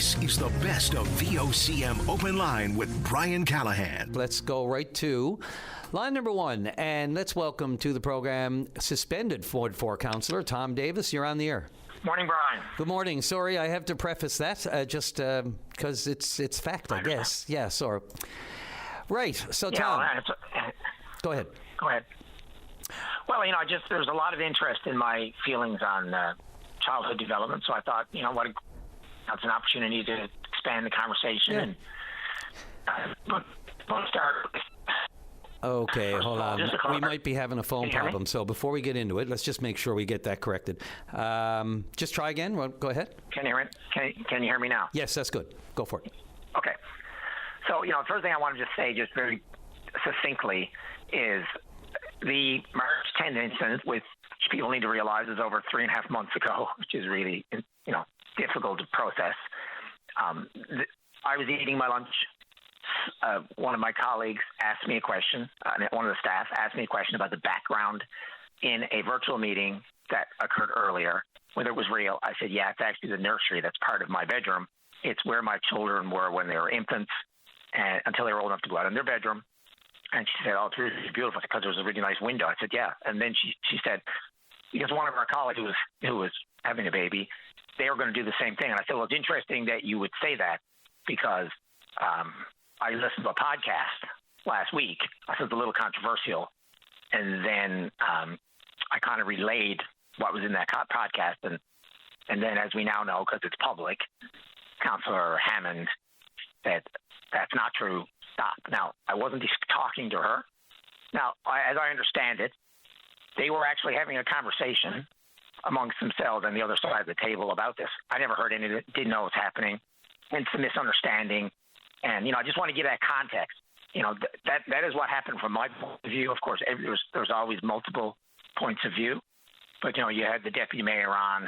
This is the best of VOCM Open Line with Brian Callahan. Let's go right to line number one, and let's welcome to the program suspended Ward 4 Councillor Tom Davis. You're on the air. Morning, Brian. Good morning. Sorry, I have to preface that just because it's fact, I guess. Yeah, sorry. Right. So, Tom, go ahead. Go ahead. Well, there's a lot of interest in my feelings on childhood development, so I thought, that's an opportunity to expand the conversation. Yeah. And let's start. Okay, hold on. We might be having a phone problem, so before we get into it, let's just make sure we get that corrected. Just try again. Well, go ahead. Can you hear me? Can you hear me now? Yes, that's good. Go for it. Okay. So, the first thing I want to just say, just very succinctly, is the March 10th incident, which people need to realize is over 3.5 months ago, which is really, difficult to process. I was eating my lunch. One of my colleagues asked me a question, one of the staff asked me a question about the background in a virtual meeting that occurred earlier, whether it was real. I said, yeah, it's actually the nursery that's part of my bedroom. It's where my children were when they were infants and until they were old enough to go out in their bedroom. And she said, oh, it's really beautiful because there was a really nice window. I said, yeah. And then she said, because one of our colleagues who was having a baby, they were going to do the same thing. And I said, well, it's interesting that you would say that because I listened to a podcast last week. I said it's a little controversial. And then I kind of relayed what was in that podcast. And then, as we now know, because it's public, Councillor Hammond said, that's not true. Stop. Now, I wasn't just talking to her. Now, as I understand it, they were actually having a conversation amongst themselves on the other side of the table about this. I never heard any of it, didn't know what's happening. It's a misunderstanding. And, I just want to give that context. That is what happened from my point of view. Of course, there's always multiple points of view. But, you had the deputy mayor on.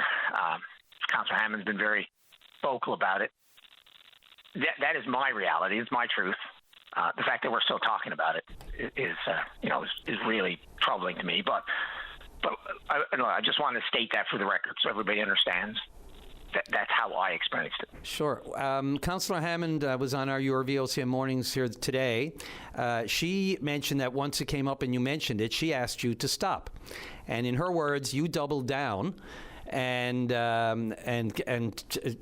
Councillor Hammond's been very vocal about it. That is my reality. It's my truth. The fact that we're still talking about it is really troubling to me. But I just want to state that for the record so everybody understands. That's how I experienced it. Sure. Councillor Hammond was on your VOCM mornings here today. She mentioned that once it came up and you mentioned it, she asked you to stop. And in her words, you doubled down and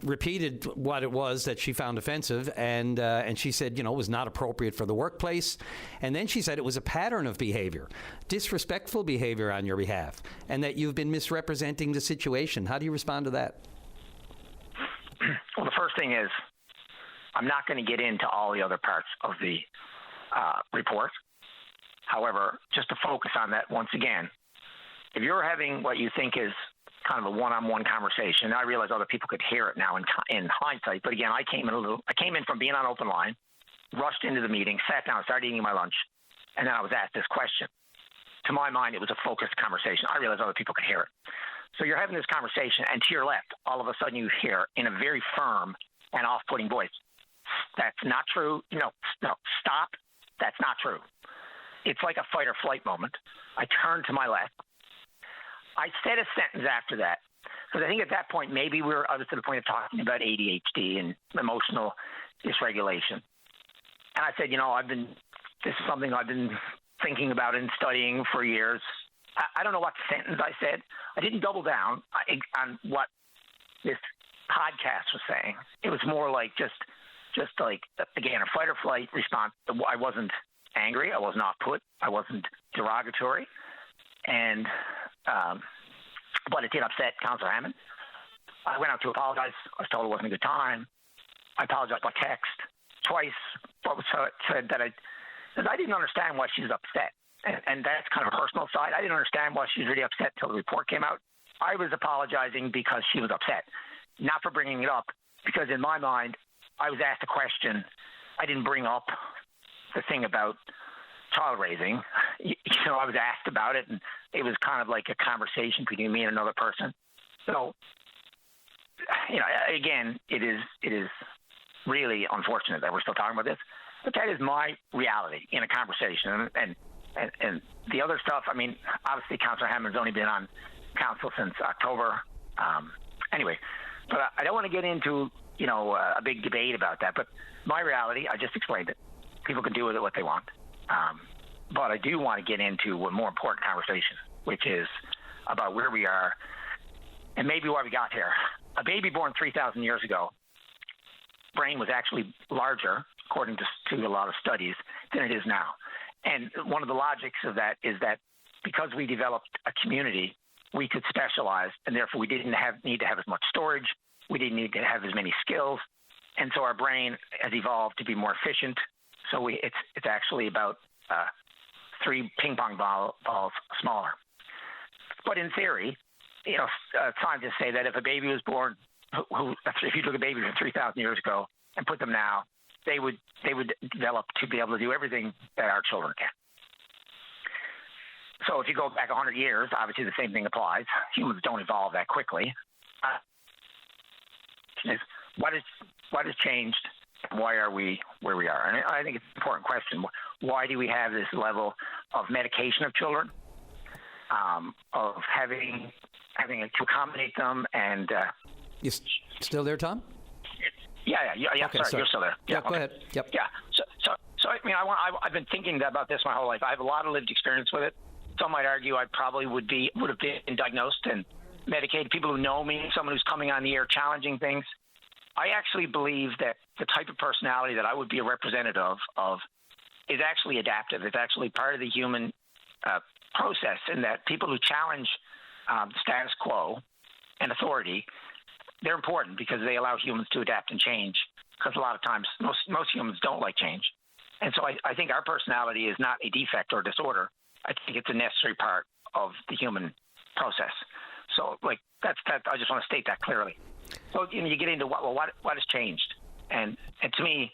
repeated what it was that she found offensive, and she said, it was not appropriate for the workplace. And then she said it was a pattern of behavior, disrespectful behavior on your behalf, and that you've been misrepresenting the situation. How do you respond to that? Well, the first thing is I'm not going to get into all the other parts of the report. However, just to focus on that once again, if you're having what you think is kind of a one-on-one conversation, I realize other people could hear it now in hindsight. But again, I came in from being on open line, rushed into the meeting, sat down, started eating my lunch, and then I was asked this question. To my mind, it was a focused conversation. I realized other people could hear it. So you're having this conversation, and to your left, all of a sudden you hear in a very firm and off-putting voice, that's not true. No, stop. That's not true. It's like a fight or flight moment. I turned to my left. I said a sentence after that, because I think at that point maybe I was to the point of talking about ADHD and emotional dysregulation. And I said, this is something I've been thinking about and studying for years. I don't know what sentence I said. I didn't double down on what this podcast was saying. It was more like just like, again, a fight or flight response. I wasn't angry. I was not put. I wasn't derogatory. And but it did upset Councillor Hammond. I went out to apologize. I was told it wasn't a good time. I apologized by text twice. What was said that I didn't understand why she was upset. And that's kind of a personal side. I didn't understand why she was really upset until the report came out. I was apologizing because she was upset, not for bringing it up, because in my mind, I was asked a question. I didn't bring up the thing about child raising. I was asked about it, and it was kind of like a conversation between me and another person. So, again, it is really unfortunate that we're still talking about this, but that is my reality in a conversation. And the other stuff, obviously Councillor Hammond's only been on council since October. Anyway, but I don't want to get into a big debate about that. But my reality, I just explained it. People can do with it what they want. But I do want to get into a more important conversation, which is about where we are and maybe why we got here. A baby born 3,000 years ago, brain was actually larger, according to a lot of studies, than it is now. And one of the logics of that is that because we developed a community, we could specialize, and therefore we didn't need to have as much storage. We didn't need to have as many skills. And so our brain has evolved to be more efficient. So it's actually about 3 ping pong balls smaller. But in theory, scientists say that if a baby was born, if you took a baby from 3,000 years ago and put them now, they would develop to be able to do everything that our children can. So if you go back 100 years, obviously the same thing applies. Humans don't evolve that quickly. What has changed? Why are we where we are? And I think it's an important question. Why do we have this level of medication of children, of having to accommodate them? And you still there, Tom? Yeah. Okay, sorry, you're still there. Yeah, go ahead. Yep. Yeah. So I mean, I've been thinking about this my whole life. I have a lot of lived experience with it. Some might argue I probably would have been diagnosed and medicated. People who know me, someone who's coming on the air challenging things. I actually believe that the type of personality that I would be a representative of is actually adaptive. It's actually part of the human process, in that people who challenge status quo and authority, they're important because they allow humans to adapt and change, because a lot of times most humans don't like change. And so I think our personality is not a defect or disorder. I think it's a necessary part of the human process. So that's I just want to state that clearly. So you get into what has changed, and to me,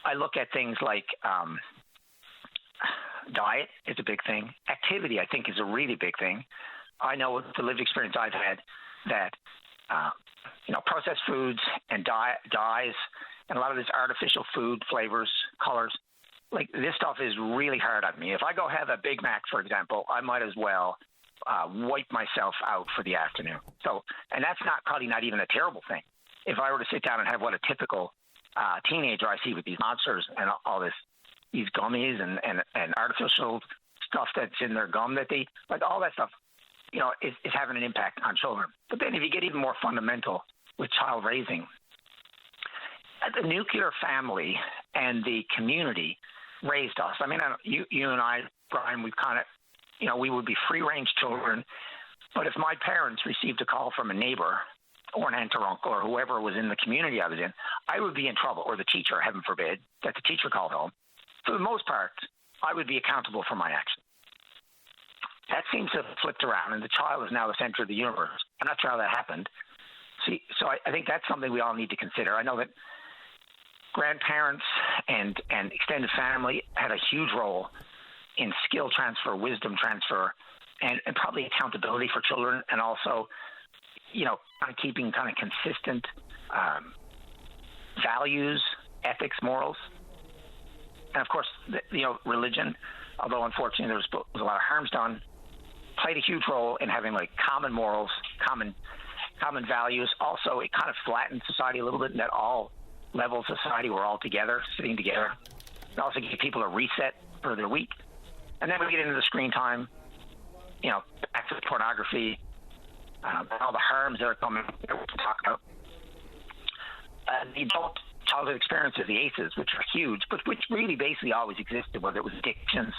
I look at things like diet is a big thing. Activity, I think, is a really big thing. I know with the lived experience I've had that processed foods and dyes and a lot of this artificial food flavors, colors, this stuff is really hard on me. If I go have a Big Mac, for example, I might as well wipe myself out for the afternoon. So, and that's probably not even a terrible thing. If I were to sit down and have what a typical teenager I see with these monsters and all these gummies and artificial stuff that's in their gum that they all that stuff, is having an impact on children. But then if you get even more fundamental with child raising, the nuclear family and the community raised us. I mean, you and I, Brian, we've kind of, we would be free-range children. But if my parents received a call from a neighbor or an aunt or uncle or whoever was in the community I was in, I would be in trouble, or the teacher, heaven forbid, that the teacher called home. For the most part, I would be accountable for my actions. That seems to have flipped around, and the child is now the center of the universe. I'm not sure how that happened. See, so I think that's something we all need to consider. I know that grandparents and extended family had a huge role in skill transfer, wisdom transfer, and probably accountability for children, and also, kind of keeping kind of consistent values, ethics, morals. And of course, religion, although unfortunately there was a lot of harms done, played a huge role in having common morals, common values. Also, it kind of flattened society a little bit in that all levels of society were all together, sitting together. It also gave people a reset for their week. And then we get into the screen time, access to pornography, all the harms that are coming that we can talk about. The adult childhood experiences, the ACEs, which are huge, but which really basically always existed, whether it was addictions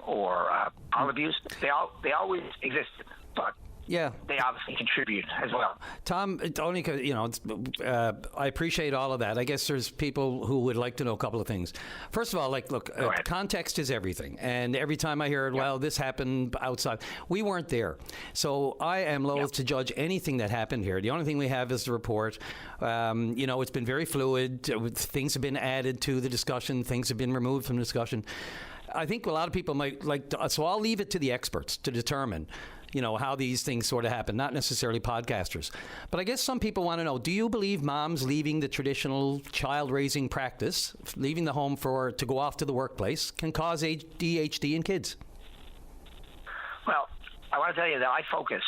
or child abuse. They always existed, but yeah, they obviously contribute as well. Tom, only I appreciate all of that. I guess there's people who would like to know a couple of things. First of all, look, context is everything. And every time I hear, well, this happened outside, we weren't there. So I am loath to judge anything that happened here. The only thing we have is the report. It's been very fluid. Things have been added to the discussion. Things have been removed from the discussion. I think a lot of people might so I'll leave it to the experts to determine how these things sort of happen, not necessarily podcasters. But I guess some people want to know, do you believe moms leaving the traditional child-raising practice, leaving the home to go off to the workplace, can cause ADHD in kids? Well, I want to tell you that I focused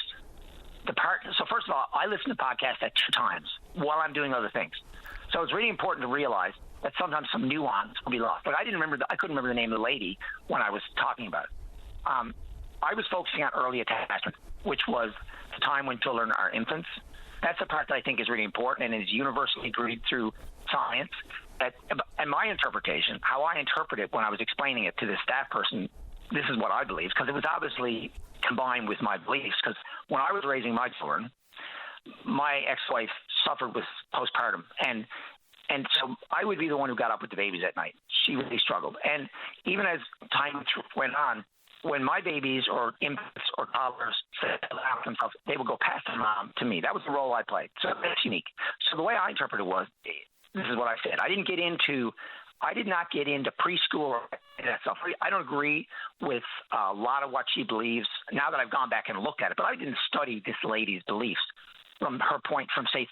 So first of all, I listen to podcasts at 2 times while I'm doing other things. So it's really important to realize that sometimes some nuance will be lost. But I couldn't remember the name of the lady when I was talking about it. I was focusing on early attachment, which was the time when children are infants. That's the part that I think is really important and is universally agreed through science. And my interpretation, how I interpret it when I was explaining it to the staff person, this is what I believe, because it was obviously combined with my beliefs. Because when I was raising my children, my ex-wife suffered with postpartum, and so I would be the one who got up with the babies at night. She really struggled. And even as time went on, when my babies or infants or toddlers said out themselves, they would go past their mom to me. That was the role I played. So that's unique. So the way I interpreted it was, this is what I said. I did not get into preschool or that stuff. I don't agree with a lot of what she believes now that I've gone back and looked at it, but I didn't study this lady's beliefs from her point from, say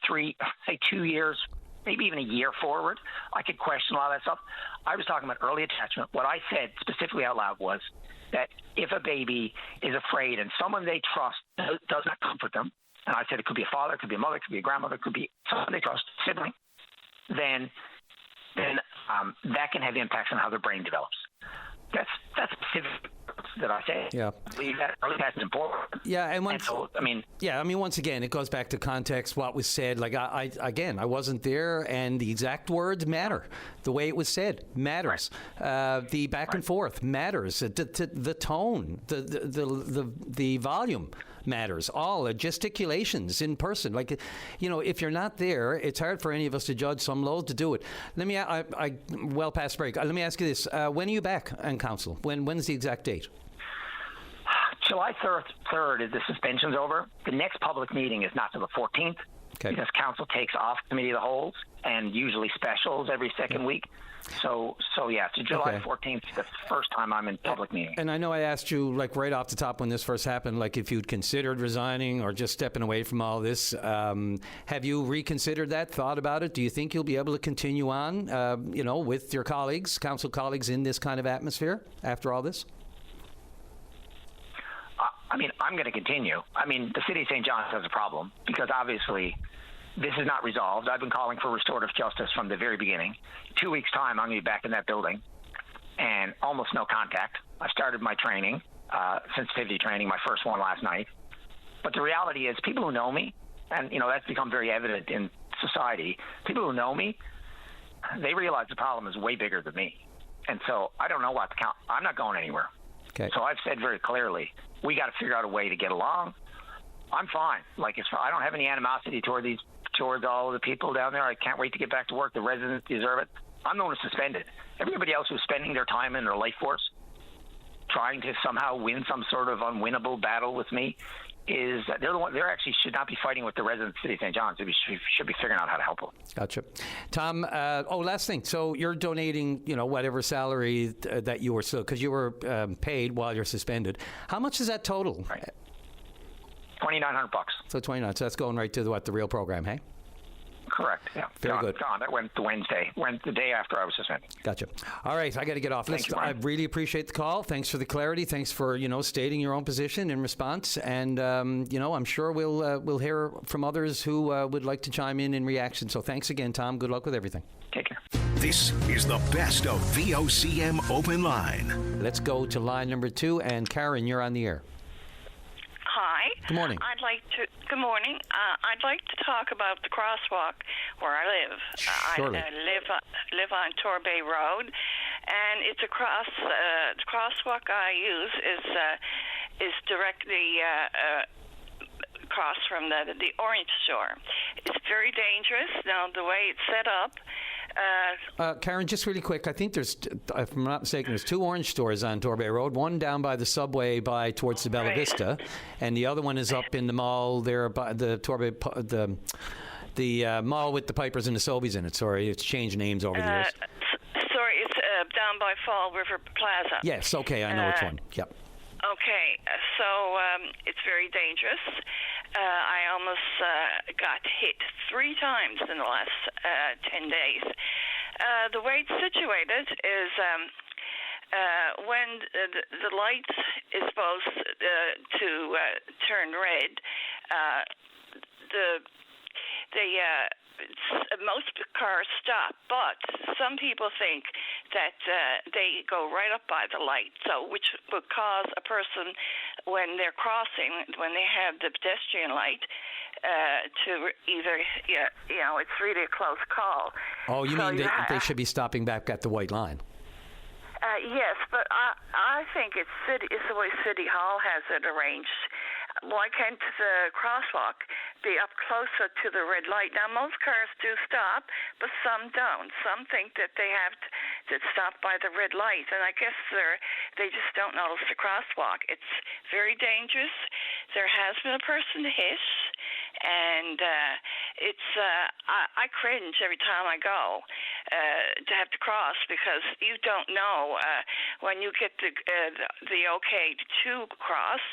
2 years, maybe even a year forward. I could question a lot of that stuff. I was talking about early attachment. What I said specifically out loud was that if a baby is afraid and someone they trust does not comfort them, and I said it could be a father, it could be a mother, it could be a grandmother, it could be someone they trust, sibling, then that can have impacts on how their brain develops. That's specific that I say. Yeah. I believe that early attachment is important. Yeah, and once again, it goes back to context, what was said. Like I wasn't there, and the exact words matter. The way it was said matters. Right. The back and forth matters. The tone, the volume matters. All gesticulations in person. Like, if you're not there, it's hard for any of us to judge. So I'm loath to do it. Well past break. Let me ask you this: when are you back on council? When's the exact date? July 3rd is the suspension's over. The next public meeting is not till the 14th. Okay. Because council takes off committee of the wholes and usually specials every second week. So July 14th is the first time I'm in public meeting. And I know I asked you, right off the top when this first happened, if you'd considered resigning or just stepping away from all this. Have you reconsidered that, thought about it? Do you think you'll be able to continue on, with your colleagues, council colleagues, in this kind of atmosphere after all this? I'm going to continue. The city of St. John's has a problem because obviously this is not resolved. I've been calling for restorative justice from the very beginning. 2 weeks' time, I'm going to be back in that building, and almost no contact. I started my training, sensitivity training, my first one last night. But the reality is people who know me, and, that's become very evident in society, people who know me, they realize the problem is way bigger than me. And so I don't know what to count. I'm not going anywhere. Okay. So I've said very clearly, we got to figure out a way to get along. I'm fine. I don't have any animosity towards all of the people down there. I can't wait to get back to work. The residents deserve it. I'm the one who's suspended. Everybody else who's spending their time and their life force trying to somehow win some sort of unwinnable battle with me they're actually should not be fighting with the residents of the city of St. John's. They should be figuring out how to help them. Gotcha. Tom, last thing. So you're donating, whatever salary that you were, because you were paid while you're suspended. How much is that total? Right. $2,900. So $2,900. So that's going right to the real program, hey? Correct. Yeah. Very good. That went to Wednesday. Went the day after I was suspended. Gotcha. All right, I got to get off. I really appreciate the call. Thanks for the clarity. Thanks for stating your own position in response. And I'm sure we'll hear from others who would like to chime in reaction. So thanks again, Tom. Good luck with everything. Take care. This is the best of VOCM Open Line. Let's go to line number 2, and Karen, you're on the air. Hi. Good morning. Good morning. I'd like to talk about the crosswalk where I live. Surely. I live on Torbay Road, and it's across. The crosswalk I use is directly across from the orange store. It's very dangerous. Now the way it's set up. Karen, just really quick, I think there's, if I'm not mistaken, there's 2 orange stores on Torbay Road. One down by the subway towards the Bella Vista, and the other one is up in the mall there by the Torbay, the mall with the Pipers and the Sobeys in it. Sorry, it's changed names over the years. Sorry, it's down by Fall River Plaza. Yes, okay, I know which one. Yep. Okay, so it's very dangerous. I almost got hit 3 times in the last 10 days. The way it's situated is when the light is supposed to turn red, most cars stop, but some people think that they go right up by the light, so which would cause a person, when they're crossing, when they have the pedestrian light, to either, it's really a close call. Oh, you mean they should be stopping back at the white line? Yes, but I think it's the way City Hall has it arranged. Why can't the crosswalk be up closer to the red light? Now, most cars do stop, but some don't. Some think that they have to stop by the red light, and I guess they just don't notice the crosswalk. It's very dangerous. There has been a person hit, and I cringe every time I go to have to cross, because you don't know when you get the okay to cross.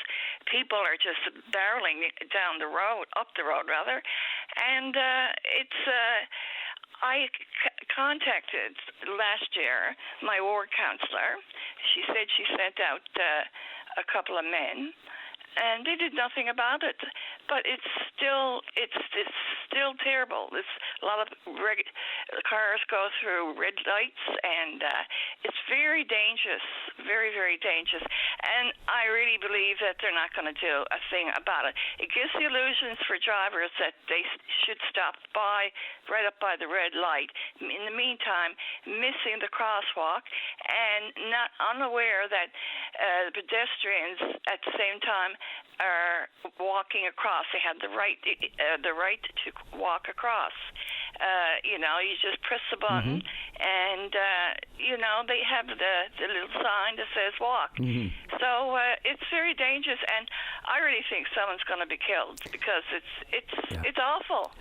People are just barreling down the road, up the road rather, and I contacted last year my ward councillor. She said she sent out a couple of men, and they did nothing about it. But it's still terrible. There's a lot of cars go through red lights, and it's very dangerous, very, very dangerous. And I really believe that they're not going to do a thing about it. It gives the illusions for drivers that they should stop right up by the red light. In the meantime, missing the crosswalk and not unaware that the pedestrians at the same time are walking across. They have the right to walk across. You just press the button, and they have the little sign that says walk. So it's very dangerous, and I really think someone's going to be killed, because it's awful.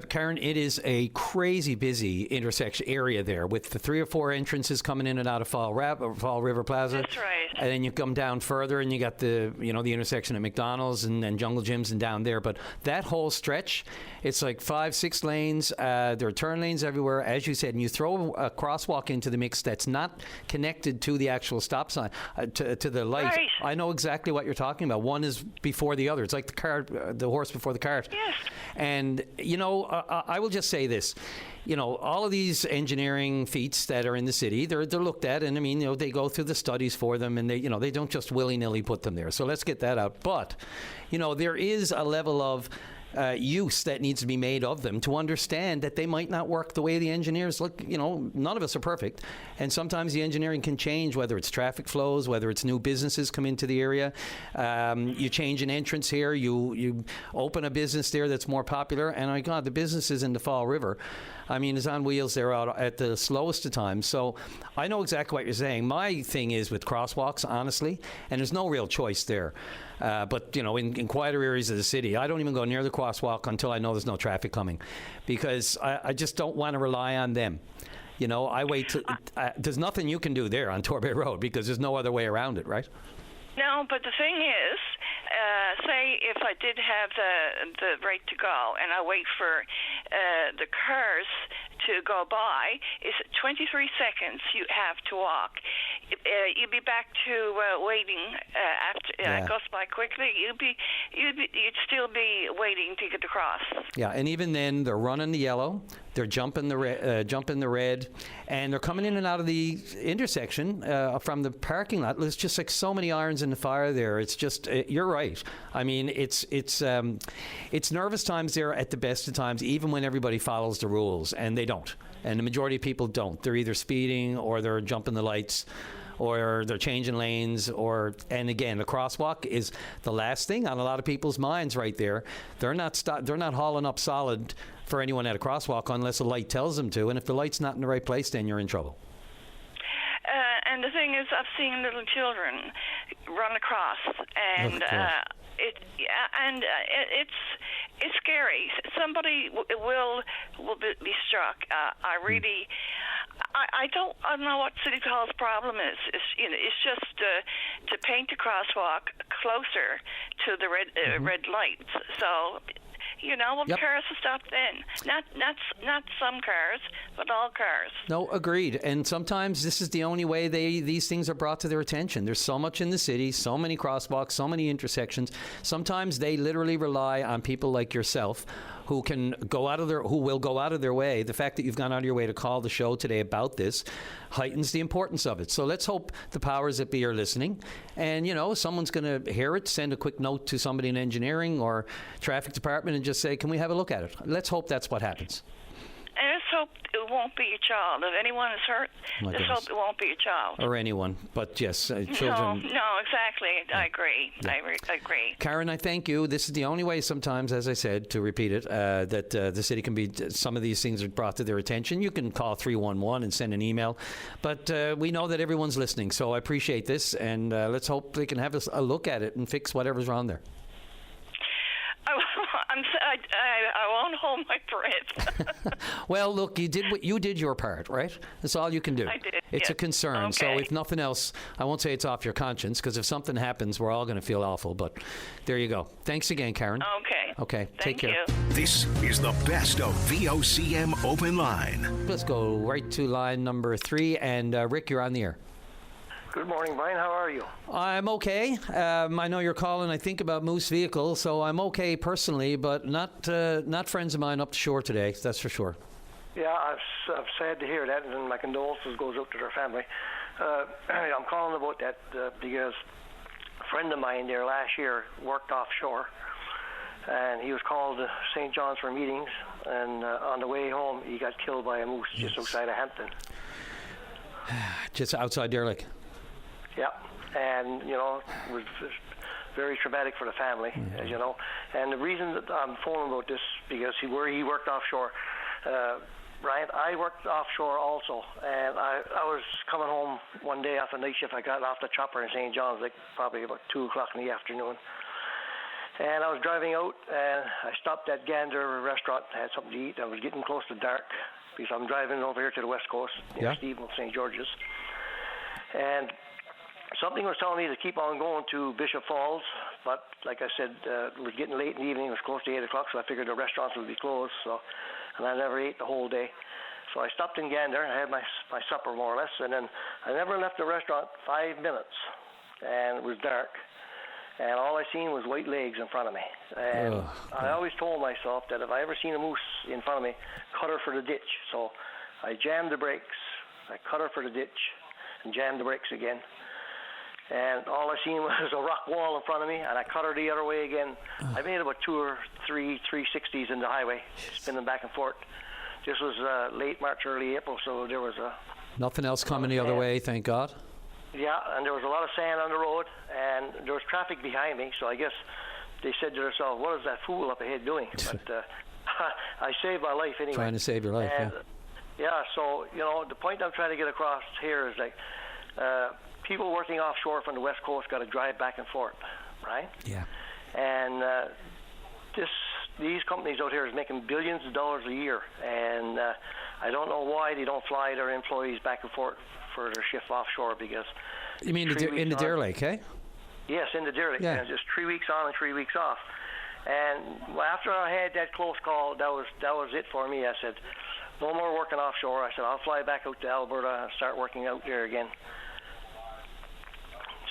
Karen, it is a crazy busy intersection area there, with the 3 or 4 entrances coming in and out of Fall River Plaza. That's right. And then you come down further, and you got the intersection at McDonald's and then Jungle Gyms and down there. But that whole stretch, it's like 5-6 lanes. There are turn lanes everywhere, as you said, and you throw a crosswalk into the mix that's not connected to the actual stop sign, to the light. Right. I know exactly what you're talking about. One is before the other. It's like the horse before the cart. Yes. And I will just say this. All of these engineering feats that are in the city, they're looked at, and they go through the studies for them, and they don't just willy-nilly put them there. So let's get that out. But, there is a level of use that needs to be made of them to understand that they might not work the way the engineers look. None of us are perfect, and sometimes the engineering can change, whether it's traffic flows, whether it's new businesses come into the area. You change an entrance here, you open a business there that's more popular, and my God, the businesses in the Fall River, is on wheels there out at the slowest of times. So I know exactly what you're saying. My thing is with crosswalks, honestly, and there's no real choice there. But, in quieter areas of the city, I don't even go near the crosswalk until I know there's no traffic coming, because I just don't want to rely on them. I wait till there's nothing you can do there on Torbay Road, because there's no other way around it, right? No, but the thing is, say if I did have the right to go, and I wait for the cars to go by, it's 23 seconds you have to walk. You'd be back to waiting after it goes by quickly. You'd still be waiting to get across. Yeah, and even then, they're running the yellow, they're jumping the red, and they're coming in and out of the intersection from the parking lot. There's just like so many irons in the fire there. It's just you're right. It's nervous times there at the best of times, even when everybody follows the rules, and they don't. And the majority of people don't. They're either speeding, or they're jumping the lights, or they're changing lanes, and again, the crosswalk is the last thing on a lot of people's minds right there. They're not hauling up solid for anyone at a crosswalk unless a light tells them to, and if the light's not in the right place, then you're in trouble. And the thing is, I've seen little children run across, and it's scary. Somebody will be struck. I don't know what City Hall's problem is. It's just to paint the crosswalk closer to the red lights. So Yep. Cars are stopped in. Not some cars, but all cars. No, agreed. And sometimes this is the only way these things are brought to their attention. There's so much in the city, so many crosswalks, so many intersections. Sometimes they literally rely on people like yourself who will go out of their way. The fact that you've gone out of your way to call the show today about this heightens the importance of it. So let's hope the powers that be are listening. And, someone's going to hear it, send a quick note to somebody in engineering or traffic department and just say, can we have a look at it? Let's hope that's what happens. And let's hope it won't be a child. If anyone is hurt, let's hope it won't be a child. Or anyone. But yes, children. No, exactly. I agree. Yeah. I agree. Karen, I thank you. This is the only way sometimes, as I said, to repeat it, that the city can be, some of these things are brought to their attention. You can call 311 and send an email. But we know that everyone's listening. So I appreciate this. And let's hope they can have a look at it and fix whatever's wrong there. I won't hold my breath. Well, look, you did your part, right? That's all you can do. I did. It's a concern. Okay. So if nothing else, I won't say it's off your conscience, because if something happens, we're all going to feel awful. But there you go. Thanks again, Karen. Okay. Take care. Thank you. This is the best of VOCM Open Line. Let's go right to line number 3. And Rick, you're on the air. Good morning, Brian. How are you? I'm okay. I know you're calling, I think, about Moose Vehicle, so I'm okay personally, but not friends of mine up the shore today, that's for sure. Yeah, I'm sad to hear that, and my condolences goes out to their family. I'm calling about that because a friend of mine there last year worked offshore, and he was called to St. John's for meetings, and on the way home, he got killed by a moose just outside of Hampton. Just outside there, like? Yeah, and, it was very traumatic for the family, as you know. And the reason that I'm phoning about this, because where he worked offshore, Brian, I worked offshore also, and I was coming home one day after night shift. I got off the chopper in St. John's, probably about 2 o'clock in the afternoon. And I was driving out, and I stopped at Gander restaurant, had something to eat. I was getting close to dark, because I'm driving over here to the West Coast, near Stephen, St. George's. And something was telling me to keep on going to Bishop Falls, but like I said, it was getting late in the evening. It was close to 8 o'clock, so I figured the restaurants would be closed, and I never ate the whole day. So I stopped in Gander, and I had my supper, more or less, and then I never left the restaurant 5 minutes, and it was dark, and all I seen was white legs in front of me. And I always told myself that if I ever seen a moose in front of me, cut her for the ditch. So I jammed the brakes, I cut her for the ditch, and jammed the brakes again. And all I seen was a rock wall in front of me, and I cut her the other way again. I made about 2 or 3 360s in the highway, spinning back and forth. This was late March, early April, so there was nothing else coming the other way, thank God. Yeah, and there was a lot of sand on the road, and there was traffic behind me, so I guess they said to themselves, what is that fool up ahead doing? But I saved my life anyway. Trying to save your life, and, yeah, so, the point I'm trying to get across here is people working offshore from the West Coast got to drive back and forth, right? Yeah. And these companies out here is making billions of dollars a year, and I don't know why they don't fly their employees back and forth for their shift offshore, because... You mean in the Deer Lake, eh? Yes, in the Deer Lake. Yeah. Just 3 weeks on and 3 weeks off. And after I had that close call, that was it for me. I said, no more working offshore. I said, I'll fly back out to Alberta and start working out there again.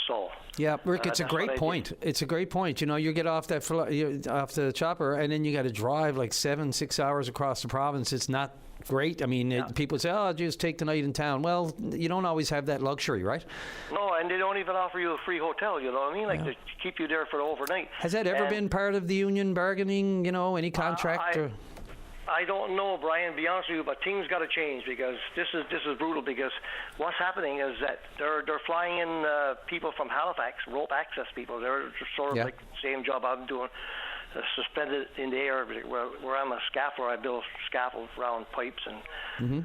So... Yeah, Rick, it's a great point. It's a great point. You get off off the chopper, and then you got to drive like 6 hours across the province. It's not great. I mean, people say, "Oh, just take the night in town." Well, you don't always have that luxury, right? No, and they don't even offer you a free hotel. You know what I mean? To keep you there for the overnight. Has that ever been part of the union bargaining? Any contract? I don't know, Brian, to be honest with you, but things got to change, because this is brutal. Because what's happening is that they're flying in people from Halifax, rope access people. They're sort of like the same job I'm doing, suspended in the air, where I'm a scaffolder. I build scaffolds around pipes and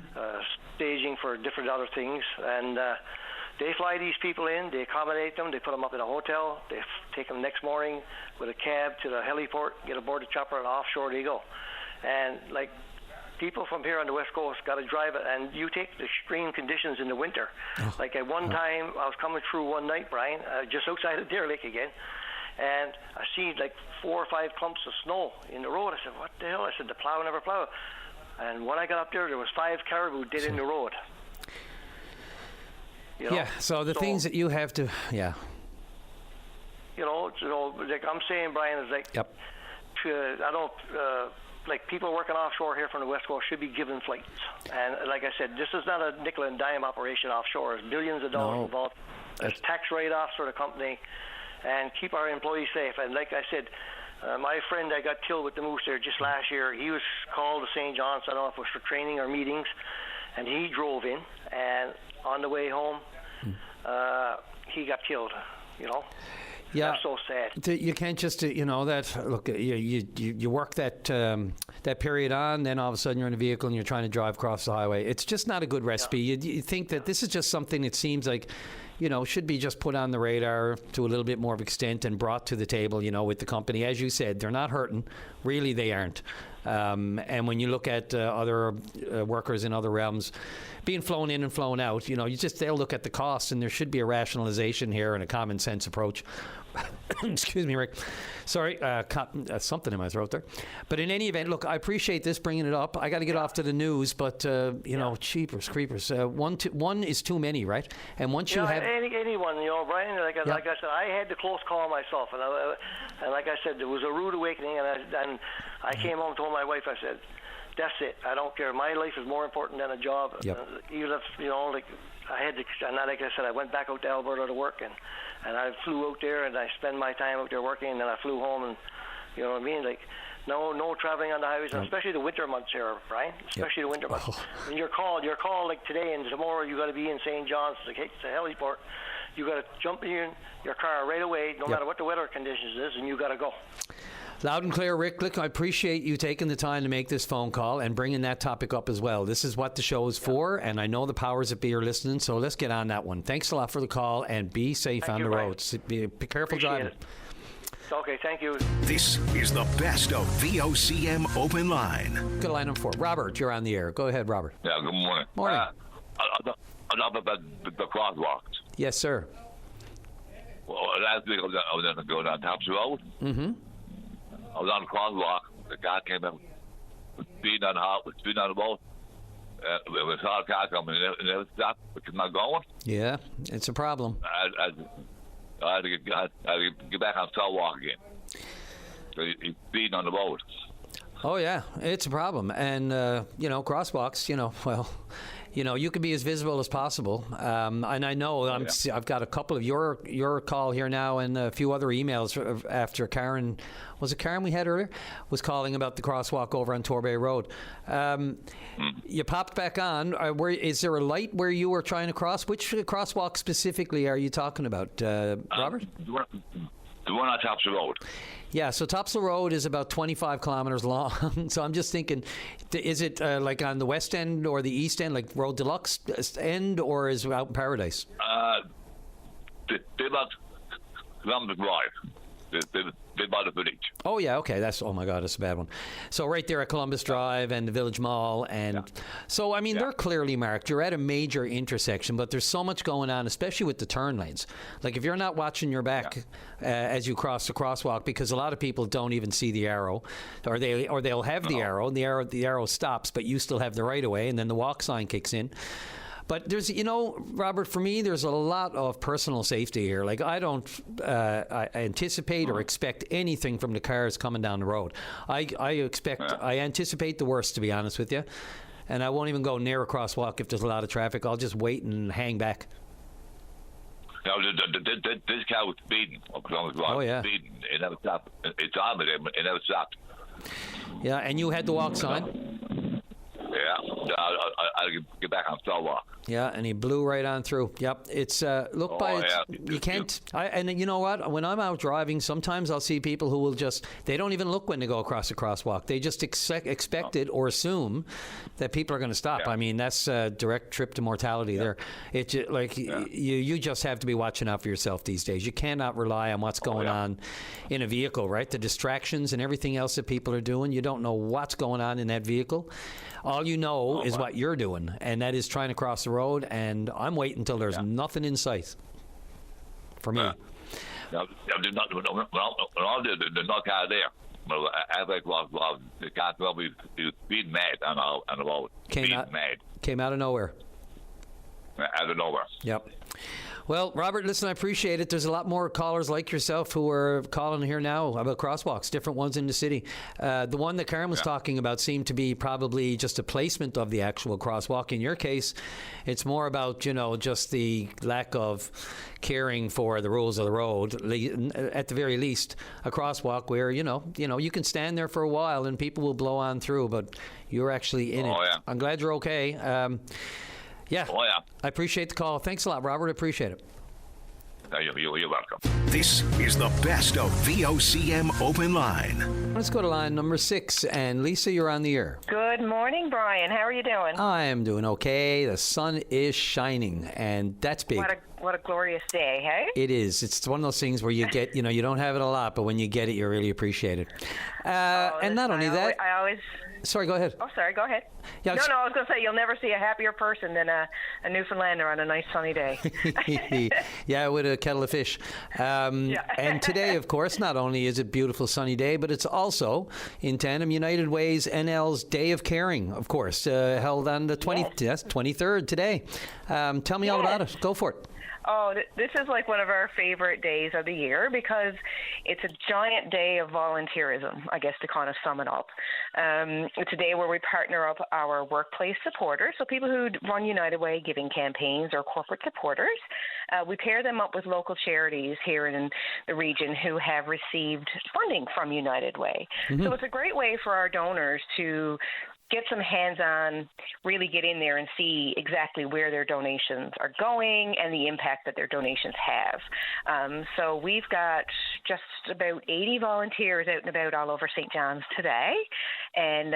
staging for different other things. And they fly these people in, they accommodate them, they put them up in a hotel, they take them next morning with a cab to the heliport, get aboard the chopper, and offshore they go. And people from here on the West Coast got to drive it, and you take the extreme conditions in the winter. At one time, I was coming through one night, Brian, just outside of Deer Lake again, and I see like 4 or 5 clumps of snow in the road. I said, what the hell? I said, the plow never plowed. And when I got up there was 5 caribou dead in the road. You know? Yeah, so the things that you have to, You know, like I'm saying, Brian, is like, Yep. I don't, like people working offshore here from the West Coast should be given flights. And like I said, this is not a nickel and dime operation offshore. There's billions of dollars involved. There's tax write-offs for the company, and keep our employees safe. And like I said, my friend that got killed with the moose there just last year, he was called to St. John's. I don't know if it was for training or meetings, and he drove in, and on the way home, he got killed, you know. Yeah, that's so sad. You can't just, that. Look, you work that period on, then all of a sudden you're in a vehicle and you're trying to drive across the highway. It's just not a good recipe. You think that this is just something that seems like, should be just put on the radar to a little bit more of extent and brought to the table, with the company. As you said, they're not hurting. Really, they aren't. And when you look at other workers in other realms being flown in and flown out, they'll look at the costs, and there should be a rationalization here and a common sense approach. Excuse me, Rick. Sorry, something in my throat there. But in any event, look, I appreciate this, bringing it up. I got to get off to the news, but cheapers, creepers. One is too many, right? And once you have anyone, Brian. Like I said, I had the close call myself, and like I said, there was a rude awakening, and I came home and told my wife, I said, that's it. I don't care. My life is more important than a job. Yep. Even if I had to, and like I said, I went back out to Alberta to work, and I flew out there, and I spent my time out there working, and then I flew home, and you know what I mean, like no traveling on the highways, and especially the winter months here, Brian. Especially the winter months. When you're called like today and tomorrow, you got to be in St. John's to the heliport. You got to jump in your car right away, no matter what the weather conditions is, and you got to go. Loud and clear, Rick. Look, I appreciate you taking the time to make this phone call and bringing that topic up as well. This is what the show is for, and I know the powers that be are listening, so let's get on that one. Thanks a lot for the call, and be safe on the roads. Be careful driving. Okay, thank you. This is the best of VOCM Open Line. Good line number 4. Robert, you're on the air. Go ahead, Robert. Yeah, good morning. Morning. Enough about the crosswalks. Yes, sir. Well, last week I was going down Tops Road. Mm-hmm. I was on the crosswalk. The guy came in, speeding on the boat. We saw a car coming, and it never stopped, but it's not going. Yeah, it's a problem. I had to get back on sidewalk again. So he's speeding on the boat. Oh, yeah, it's a problem. And, crosswalks, you can be as visible as possible. And I know I've got a couple of your call here now and a few other emails after Karen. Was it Karen we had earlier? Was calling about the crosswalk over on Torbay Road. You popped back on. Is there a light where you were trying to cross? Which crosswalk specifically are you talking about, Robert? The one on Tops Road. Yeah, so Topsail Road is about 25 kilometers long. So I'm just thinking, is it like on the west end or the east end, like Road Deluxe end, or is it out in Paradise? They're about kilometer drive. They bought a village. Oh, yeah, okay. Oh, my God, that's a bad one. So right there at Columbus Drive and the Village Mall. And so, I mean, they're clearly marked. You're at a major intersection, but there's so much going on, especially with the turn lanes. Like if you're not watching your back as you cross the crosswalk, because a lot of people don't even see the arrow, or they'll have the arrow, and the arrow stops, but you still have the right of way, and then the walk sign kicks in. But there's, Robert, for me, there's a lot of personal safety here. Like I don't I anticipate or expect anything from the cars coming down the road. I anticipate the worst, to be honest with you. And I won't even go near a crosswalk if there's a lot of traffic. I'll just wait and hang back. No, this car was speeding. Oh, yeah. Speeding. It never stopped. It's on with him. It never stopped. Yeah, and you had the walk sign? Yeah, I'll get back on sidewalk. Yeah, and he blew right on through. Yep, it's you can't. And you know what? When I'm out driving, sometimes I'll see people who will they don't even look when they go across a crosswalk. They just expect it or assume that people are going to stop. Yeah. I mean, that's a direct trip to mortality there. It's you just have to be watching out for yourself these days. You cannot rely on what's going on in a vehicle, right? The distractions and everything else that people are doing. You don't know what's going on in that vehicle. All you know is what you're doing, and that is trying to cross the road, and I'm waiting until there's nothing in sight for me. There's no car there. Well, as I was the car probably was being mad and about Came out of nowhere. Out of nowhere. Yep. Well, Robert, listen, I appreciate it. There's a lot more callers like yourself who are calling here now about crosswalks, different ones in the city. The one that Karen was talking about seemed to be probably just a placement of the actual crosswalk. In your case, it's more about, just the lack of caring for the rules of the road. At the very least, a crosswalk where, you can stand there for a while and people will blow on through, but you're actually in it. Yeah. I'm glad you're okay. Yeah. Oh, yeah. I appreciate the call. Thanks a lot, Robert. I appreciate it. You're welcome. This is the best of VOCM Open Line. Let's go to line number 6. And Lisa, you're on the air. Good morning, Brian. How are you doing? I am doing okay. The sun is shining, and that's big. What a glorious day, hey? It is. It's one of those things where you get, you don't have it a lot, but when you get it, you really appreciate it. And not only that. I always. Sorry, go ahead. Oh, sorry, go ahead. Yeah, no, I was going to say, you'll never see a happier person than a Newfoundlander on a nice sunny day. Yeah, with a kettle of fish. And today, of course, not only is it a beautiful sunny day, but it's also in tandem United Way's NL's Day of Caring, of course, held on the 23rd today. Tell me all about it. Go for it. Oh, this is like one of our favorite days of the year because it's a giant day of volunteerism, I guess, to kind of sum it up. It's a day where we partner up our workplace supporters, so people who run United Way giving campaigns or corporate supporters. We pair them up with local charities here in the region who have received funding from United Way. Mm-hmm. So it's a great way for our donors to get some hands-on, really get in there and see exactly where their donations are going and the impact that their donations have. So we've got just about 80 volunteers out and about all over St. John's today. And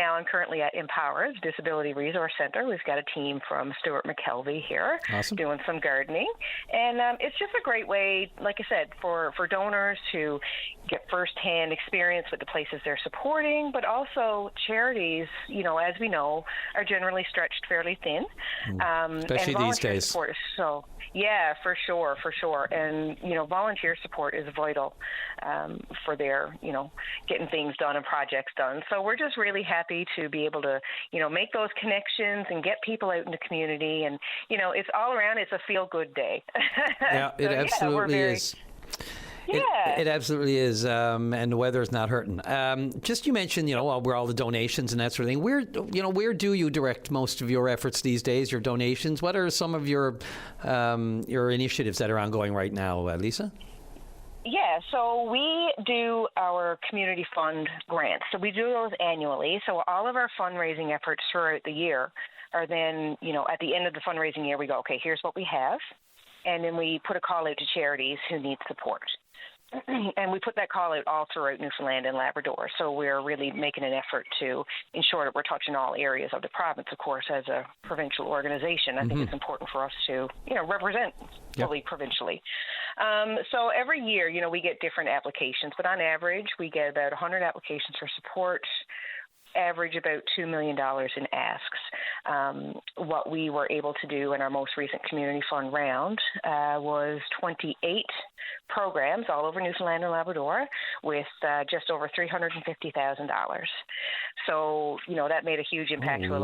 I'm currently at Empower, the Disability Resource Center. We've got a team from Stuart McKelvey here doing some gardening. And it's just a great way, like I said, for donors to get firsthand experience with the places they're supporting, but also charities, as we know, are generally stretched fairly thin. Especially these days. Support, so, yeah, for sure. And, volunteer support is vital for their, getting things done and projects done. So we're just really happy to be able to, make those connections and get people out in the community. And, it's all around, it's a feel-good day. Yeah, it absolutely is. Yeah. It absolutely is, and the weather is not hurting. Just you mentioned, where all the donations and that sort of thing. Where do you direct most of your efforts these days? Your donations. What are some of your initiatives that are ongoing right now, Lisa? Yeah, so we do our community fund grants. So we do those annually. So all of our fundraising efforts throughout the year are then, at the end of the fundraising year, we go, okay, here's what we have. And then we put a call out to charities who need support. And we put that call out all throughout Newfoundland and Labrador. So we're really making an effort to ensure that we're touching all areas of the province, of course, as a provincial organization. I think it's important for us to, represent fully provincially. So every year, we get different applications, but on average, we get about 100 applications for support, average about $2 million in asks. What we were able to do in our most recent community fund round was 28 programs all over Newfoundland and Labrador with just over $350,000. So, that made a huge impact to a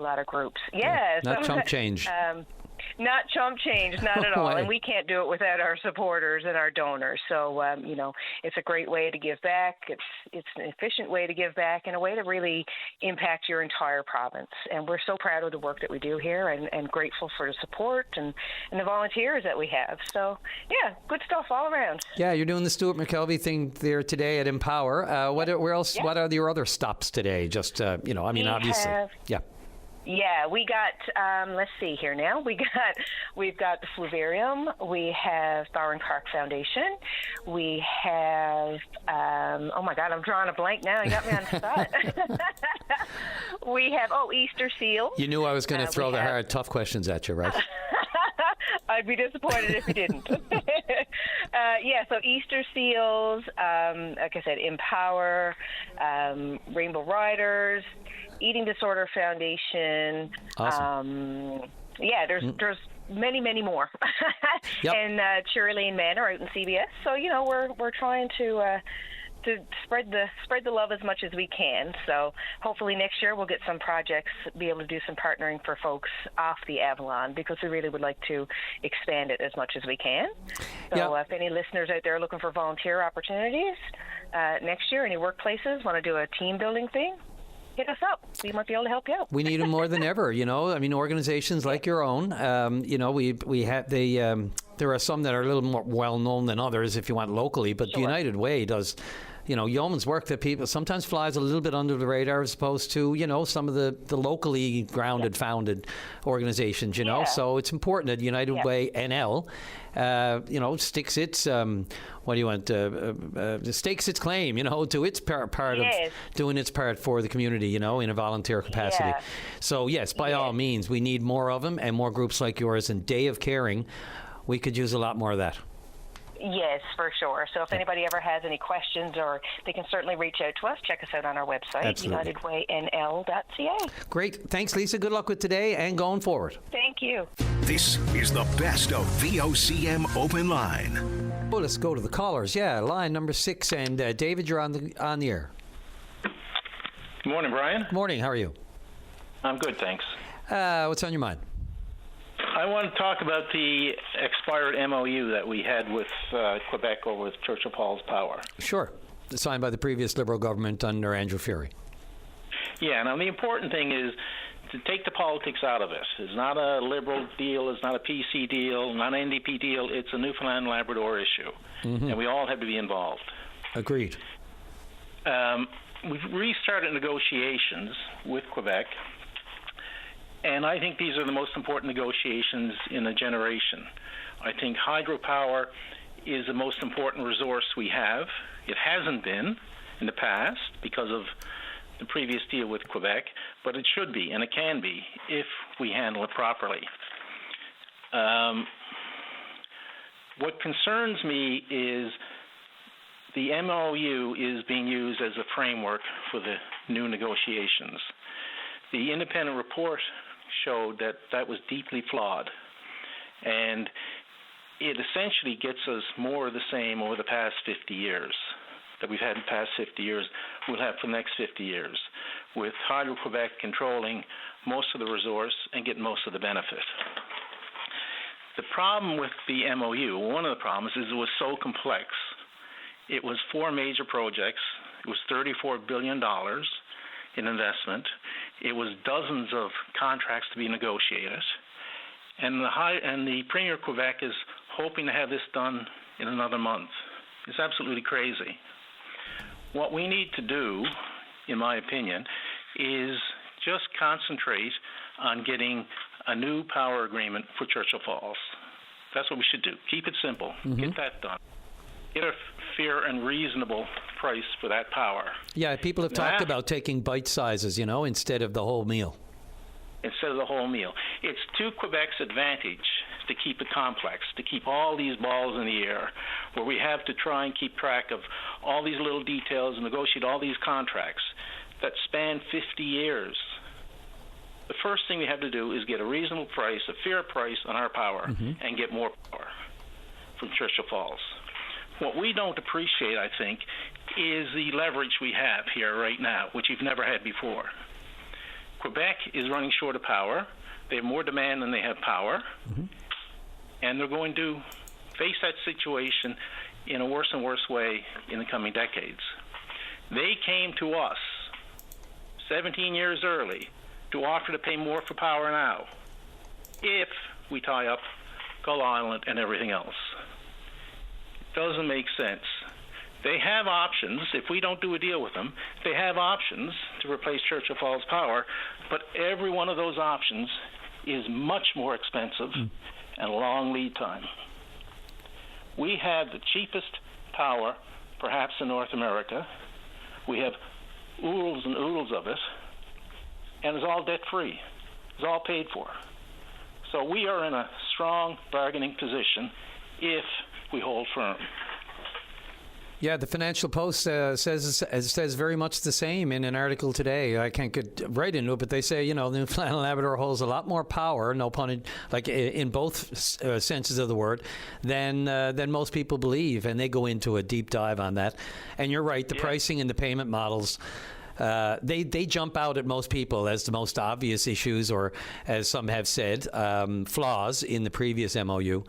lot of groups. Yeah. Not chump change. Not chump change, not at all. And we can't do it without our supporters and our donors. So, it's a great way to give back. It's an efficient way to give back and a way to really impact your entire province. And we're so proud of the work that we do here and grateful for the support and the volunteers that we have. So, yeah, good stuff all around. Yeah, you're doing the Stuart McKelvey thing there today at Empower. Where else? Yeah. What are your other stops today? Just, obviously. Yeah. Yeah, we got, let's see here now. We've got the Fluvarium. We have Bowen Park Foundation. We have, oh my God, I'm drawing a blank now. You got me on the spot. We have, Easter Seal. You knew I was going to throw the hard, tough questions at you, right? I'd be disappointed if you didn't. So Easter Seals, like I said, Empower, Rainbow Riders, Eating Disorder Foundation. Awesome. There's many, many more. Yep. And Cheerlean Manor out in CBS. So, we're trying to spread the love as much as we can. So hopefully next year we'll get some projects, be able to do some partnering for folks off the Avalon, because we really would like to expand it as much as we can. So if any listeners out there are looking for volunteer opportunities next year, any workplaces want to do a team building thing, hit us up. We might be able to help you out. We need them more than ever, I mean, organizations like your own, we have there are some that are a little more well-known than others if you want locally, but the United Way does, yeoman's work that people sometimes flies a little bit under the radar as opposed to, some of the locally grounded, founded organizations, So it's important that United Way NL, sticks its, stakes its claim, to its part of doing its part for the community, in a volunteer capacity. Yeah. So yes, by all means, we need more of them and more groups like yours. And Day of Caring, we could use a lot more of that. Yes, for sure. So if anybody ever has any questions, or they can certainly reach out to us, check us out on our website, unitedwaynl.ca. Great. Thanks, Lisa. Good luck with today and going forward. Thank you. This is the best of VOCM Open Line. Well, let's go to the callers. Yeah, line number 6. And David, you're on the air. Good morning, Brian. Good morning. How are you? I'm good, thanks. What's on your mind? I want to talk about the expired MOU that we had with Quebec over with Churchill Falls Power. Sure. Signed by the previous Liberal government under Andrew Furey. Yeah, now the important thing is to take the politics out of it. It's not a Liberal deal, it's not a PC deal, not an NDP deal, it's a Newfoundland Labrador issue. Mm-hmm. And we all have to be involved. Agreed. We've restarted negotiations with Quebec, and I think these are the most important negotiations in a generation. I think hydropower is the most important resource we have. It hasn't been in the past because of the previous deal with Quebec, but it should be, and it can be, if we handle it properly. What concerns me is the MOU is being used as a framework for the new negotiations. The independent report showed that that was deeply flawed, and it essentially gets us more of the same over the past 50 years that we've had in the past 50 years, we'll have for the next 50 years, with Hydro-Quebec controlling most of the resource and getting most of the benefit. The problem with the MOU, one of the problems, is it was so complex. It was 4 major projects. It was $34 billion in investment. It was dozens of contracts to be negotiated. And the Premier of Quebec is hoping to have this done in another month. It's absolutely crazy. What we need to do, in my opinion, is just concentrate on getting a new power agreement for Churchill Falls. That's what we should do. Keep it simple. Mm-hmm. Get that done. Get a fair and reasonable price for that power. Yeah, people have talked about taking bite sizes, instead of the whole meal. Instead of the whole meal. It's to Quebec's advantage to keep it complex, to keep all these balls in the air, where we have to try and keep track of all these little details and negotiate all these contracts that span 50 years. The first thing we have to do is get a reasonable price, a fair price on our power, and get more power from Churchill Falls. What we don't appreciate, I think, is the leverage we have here right now, which we've never had before. Quebec is running short of power. They have more demand than they have power. And they're going to face that situation in a worse and worse way in the coming decades. They came to us 17 years early to offer to pay more for power now if we tie up Gull Island and everything else. It doesn't make sense. They have options. If we don't do a deal with them, they have options to replace Churchill Falls Power, but every one of those options is much more expensive and a long lead time. We have the cheapest power, perhaps in North America. We have oodles and oodles of it, and it's all debt-free. It's all paid for. So we are in a strong bargaining position if we hold firm. Yeah, the Financial Post says very much the same in an article today. I can't get right into it, but they say, the Newfoundland and Labrador holds a lot more power, no pun, like in both senses of the word, than most people believe, and they go into a deep dive on that. And you're right, the pricing and the payment models. They jump out at most people as the most obvious issues, or as some have said, flaws in the previous MOU.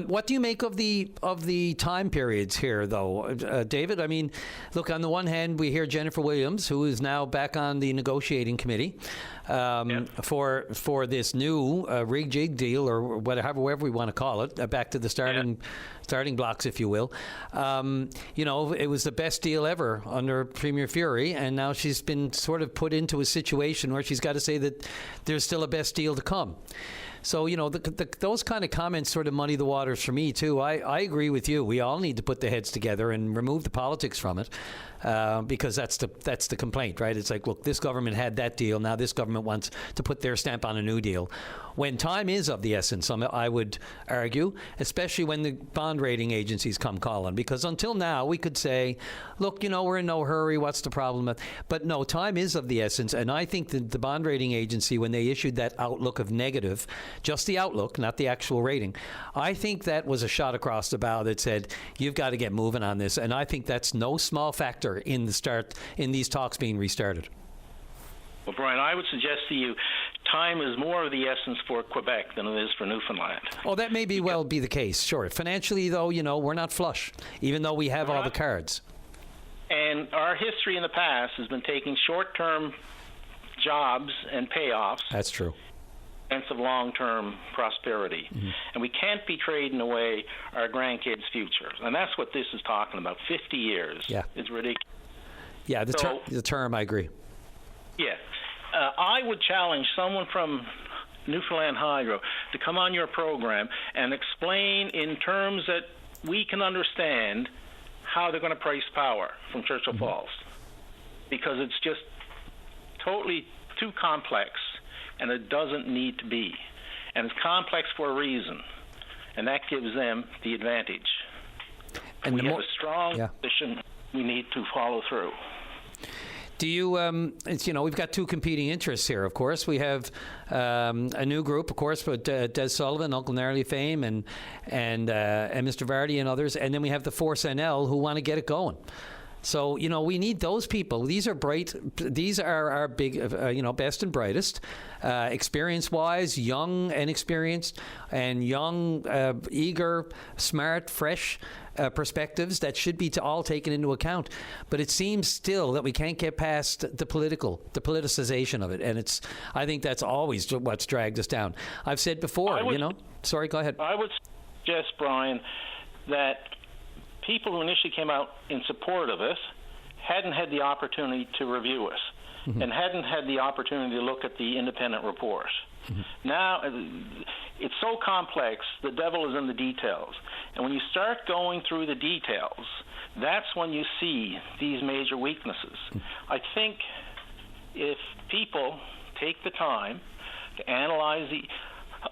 What do you make of the time periods here, though, David? I mean, look, on the one hand, we hear Jennifer Williams, who is now back on the negotiating committee for this new rig-jig deal, or however we want to call it, back to the starting blocks, if you will. It was the best deal ever under Premier Fury, and now she's been sort of put into a situation where she's got to say that there's still a best deal to come. So, those kind of comments sort of muddy the waters for me, too. I agree with you. We all need to put the heads together and remove the politics from it, because that's the complaint, right? It's like, look, this government had that deal. Now this government wants to put their stamp on a new deal. When time is of the essence, I would argue, especially when the bond rating agencies come calling, because until now we could say, look, we're in no hurry, what's the problem? But no, time is of the essence, and I think that the bond rating agency, when they issued that outlook of negative, just the outlook, not the actual rating, I think that was a shot across the bow that said, you've got to get moving on this, and I think that's no small factor in these talks being restarted. Well, Brian, I would suggest to you, time is more of the essence for Quebec than it is for Newfoundland. Oh, that may well be the case, sure. Financially, though, we're not flush, even though we have all the cards. And our history in the past has been taking short-term jobs and payoffs. That's true. Of long-term prosperity. Mm-hmm. And we can't be trading away our grandkids' futures. And that's what this is talking about. 50 years. Yeah. It's ridiculous. Yeah, the term, I agree. Yeah. I would challenge someone from Newfoundland Hydro to come on your program and explain in terms that we can understand how they're going to price power from Churchill Falls. Because it's just totally too complex, and it doesn't need to be. And it's complex for a reason, and that gives them the advantage. And we have a strong position we need to follow through. Do you, we've got two competing interests here, of course. We have a new group, of course, with Des Sullivan, Uncle Gnarly fame, and Mr. Vardy and others. And then we have the Force NL who want to get it going. So, we need those people. These are bright. These are our big, best and brightest, experience-wise, young and experienced, and young, eager, smart, fresh perspectives that should be all taken into account. But it seems still that we can't get past the politicization of it. And I think that's always what's dragged us down. I've said before, Sorry, go ahead. I would suggest, Brian, that people who initially came out in support of us hadn't had the opportunity to review us and hadn't had the opportunity to look at the independent report. Now, it's so complex, the devil is in the details. And when you start going through the details, that's when you see these major weaknesses. I think if people take the time to analyze the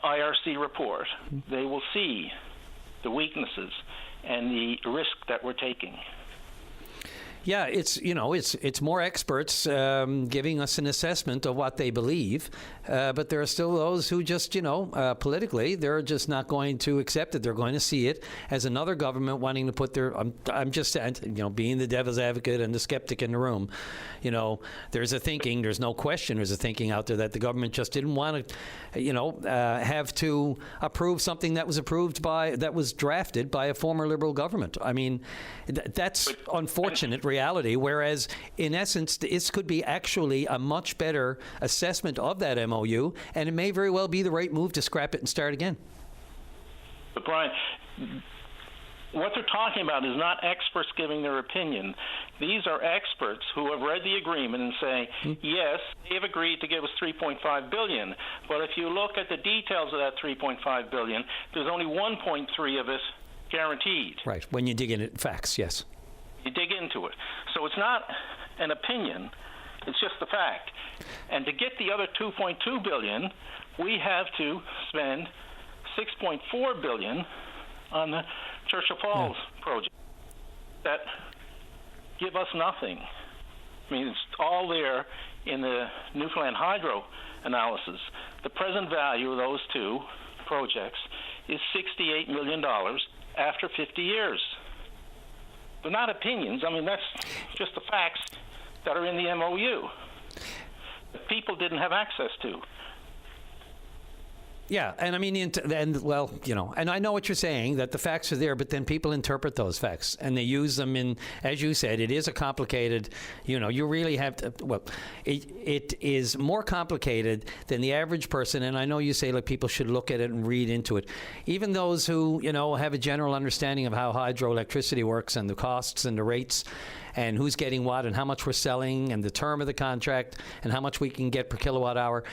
IRC report, they will see the weaknesses and the risk that we're taking. Yeah, it's more experts giving us an assessment of what they believe, but there are still those who just, politically, they're just not going to accept it. They're going to see it as another government wanting to put their, I'm just saying, being the devil's advocate and the skeptic in the room, there's no question there's a thinking out there that the government just didn't want to, have to approve something that was drafted by a former Liberal government. I mean, that's unfortunate reality, whereas in essence this could be actually a much better assessment of that MOU, and it may very well be the right move to scrap it and start again. But Brian, what they're talking about is not experts giving their opinion. These are experts who have read the agreement and say, yes, they've agreed to give us $3.5 billion, but if you look at the details of that $3.5 billion, there's only $1.3 of it guaranteed. Right, when you dig into facts, yes. You dig into it. So it's not an opinion, it's just the fact. And to get the other $2.2 billion, we have to spend $6.4 billion on the Churchill Falls project. that give us nothing. I mean, it's all there in the Newfoundland Hydro analysis. The present value of those two projects is $68 million after 50 years. They're not opinions. I mean, that's just the facts that are in the MOU that people didn't have access to. Yeah, and I mean, well, you know, and I know what you're saying, that the facts are there, but then people interpret those facts, and they use them in, as you said, it is a complicated, you know, you really have to, well, it is more complicated than the average person, and I know you say, like, people should look at it and read into it. Even those who, you know, have a general understanding of how hydroelectricity works and the costs and the rates and who's getting what and how much we're selling and the term of the contract and how much we can get per kilowatt hour,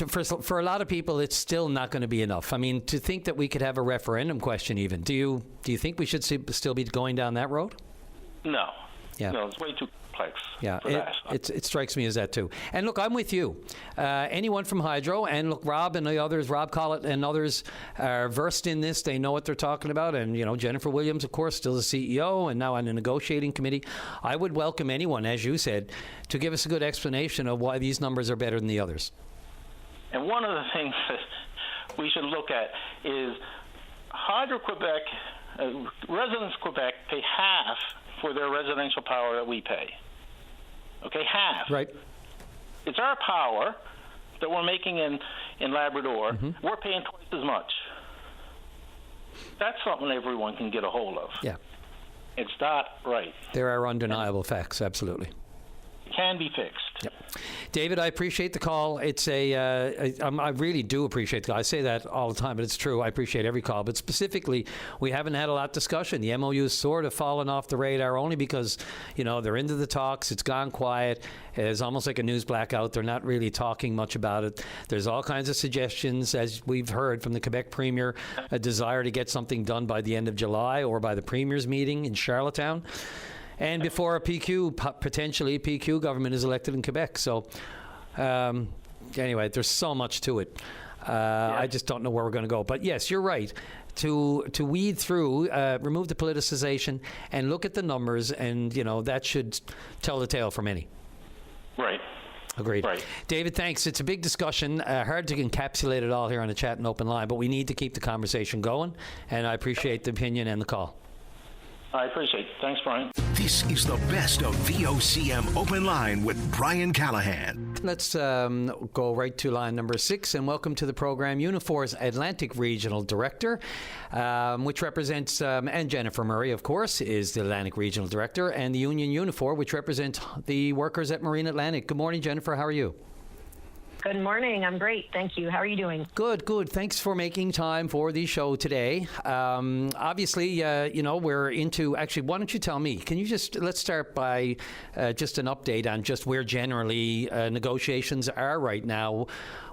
for a lot of people, it's still not going to be enough. I mean, to think that we could have a referendum question even, do you think we should still be going down that road? No. Yeah. No, it's way too complex. Yeah, for that. it strikes me as that too. And look, I'm with you. Anyone from Hydro, and look, Rob and the others, Rob Collett and others are versed in this. They know what they're talking about. And, you know, Jennifer Williams, of course, still the CEO and now on the negotiating committee. I would welcome anyone, as you said, to give us a good explanation of why these numbers are better than the others. And one of the things that we should look at is Hydro-Quebec, residents of Quebec pay half for their residential power that we pay. Okay, half. Right. It's our power that we're making in Labrador. Mm-hmm. We're paying twice as much. That's something everyone can get a hold of. Yeah. It's not right. There are undeniable facts, absolutely. It can be fixed. Yep. David, I appreciate the call. It's I really do appreciate the call. I say that all the time, but it's true. I appreciate every call. But specifically, we haven't had a lot of discussion. The MOU's sort of fallen off the radar only because, you know, they're into the talks. It's gone quiet. It's almost like a news blackout. They're not really talking much about it. There's all kinds of suggestions, as we've heard from the Quebec Premier, a desire to get something done by the end of July or by the Premier's meeting in Charlottetown. And before a potentially PQ government is elected in Quebec. So, anyway, there's so much to it. I just don't know where we're going to go. But yes, you're right. To weed through, remove the politicization, and look at the numbers, and you know that should tell the tale for many. Right. Agreed. Right. David, thanks. It's a big discussion. Hard to encapsulate it all here on the Chat and Open Line, but we need to keep the conversation going. And I appreciate the opinion and the call. I appreciate it. Thanks, Brian. This is the best of VOCM Open Line with Brian Callahan. Let's go right to line number 6 and welcome to the program Unifor's Atlantic Regional Director, which represents, and Jennifer Murray, of course, is the Atlantic Regional Director, and the Union Unifor, which represents the workers at Marine Atlantic. Good morning, Jennifer. How are you? Good morning. I'm great. Thank you. How are you doing? Good, good. Thanks for making time for the show today. Obviously, you know, we're into, actually, why don't you tell me, let's start by just an update on just where generally negotiations are right now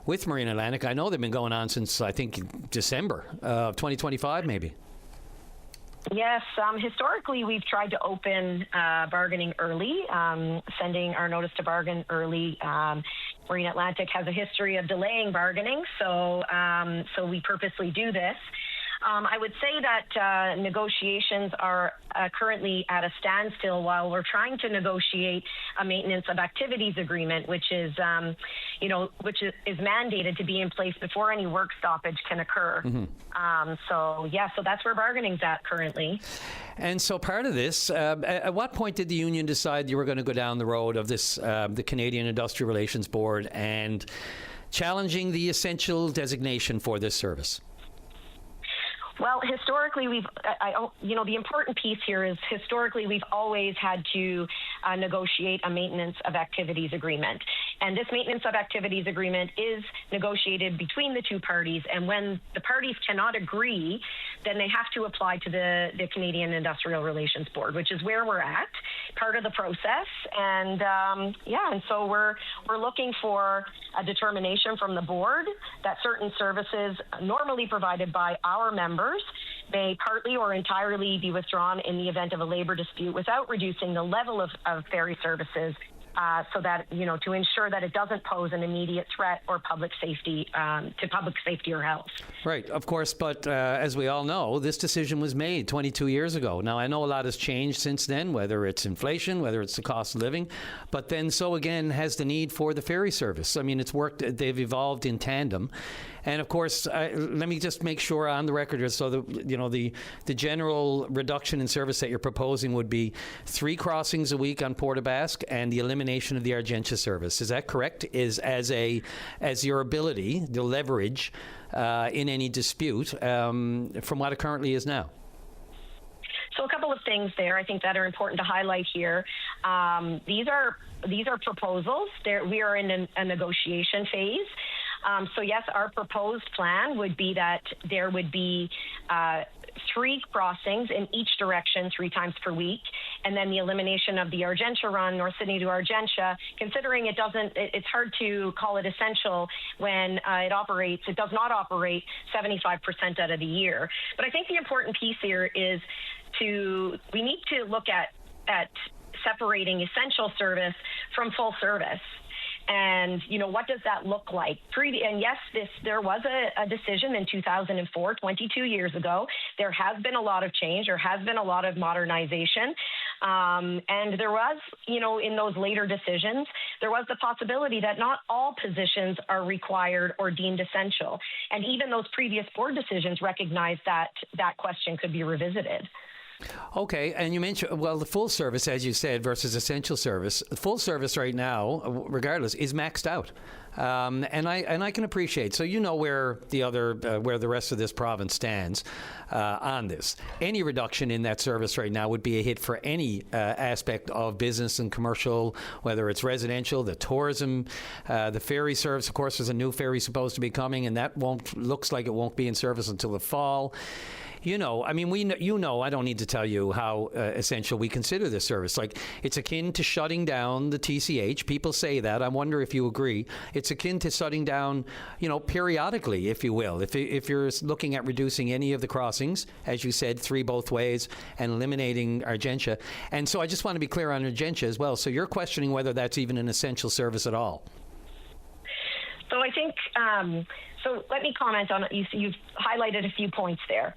with Marine Atlantic. I know they've been going on since, I think, December of 2025, maybe. Yes, historically we've tried to open bargaining early, sending our notice to bargain early. Marine Atlantic has a history of delaying bargaining, so we purposely do this. I would say that negotiations are currently at a standstill while we're trying to negotiate a maintenance of activities agreement, which is mandated to be in place before any work stoppage can occur. Mm-hmm. So that's where bargaining's at currently. And so part of this, at what point did the union decide you were going to go down the road of this, the Canadian Industrial Relations Board, and challenging the essential designation for this service? Well, historically, the important piece here is historically we've always had to negotiate a maintenance of activities agreement. And this maintenance of activities agreement is negotiated between the two parties. And when the parties cannot agree, then they have to apply to the Canadian Industrial Relations Board, which is where we're at, part of the process. And and so we're looking for a determination from the board that certain services normally provided by our members may partly or entirely be withdrawn in the event of a labor dispute without reducing the level of ferry services so that, to ensure that it doesn't pose an immediate threat or public safety to public safety or health. Right, of course, but as we all know, this decision was made 22 years ago. Now, I know a lot has changed since then, whether it's inflation, whether it's the cost of living, but then so again has the need for the ferry service. I mean, it's worked, they've evolved in tandem. And of course, let me just make sure on the record, so the general reduction in service that you're proposing would be 3 crossings a week on Port aux Basques and the elimination of the Argentia service. Is that correct? As your ability, the leverage in any dispute from what it currently is now? So a couple of things there I think that are important to highlight here. These are proposals. We are in a negotiation phase. So yes, our proposed plan would be that there would be 3 crossings in each direction 3 times per week, and then the elimination of the Argentia run, North Sydney to Argentia, considering it's hard to call it essential when it does not operate 75% out of the year. But I think the important piece here is we need to look at separating essential service from full service. And, what does that look like? And yes, there was a decision in 2004, 22 years ago. There has been a lot of change. There has been a lot of modernization. And there was, in those later decisions, there was the possibility that not all positions are required or deemed essential. And even those previous board decisions recognized that question could be revisited. Okay, and you mentioned, the full service, as you said, versus essential service. Full service right now, regardless, is maxed out. And I can appreciate. So where the rest of this province stands on this. Any reduction in that service right now would be a hit for any aspect of business and commercial, whether it's residential, the tourism, the ferry service. Of course, there's a new ferry supposed to be coming, and that looks like it won't be in service until the fall. I don't need to tell you how essential we consider this service. Like, it's akin to shutting down the TCH. People say that. I wonder if you agree. It's akin to shutting down, periodically, if you will. If you're looking at reducing any of the crossings, as you said, 3 both ways, and eliminating Argentia. And so I just want to be clear on Argentia as well. So you're questioning whether that's even an essential service at all. So I think, so let me comment on it. You've highlighted a few points there.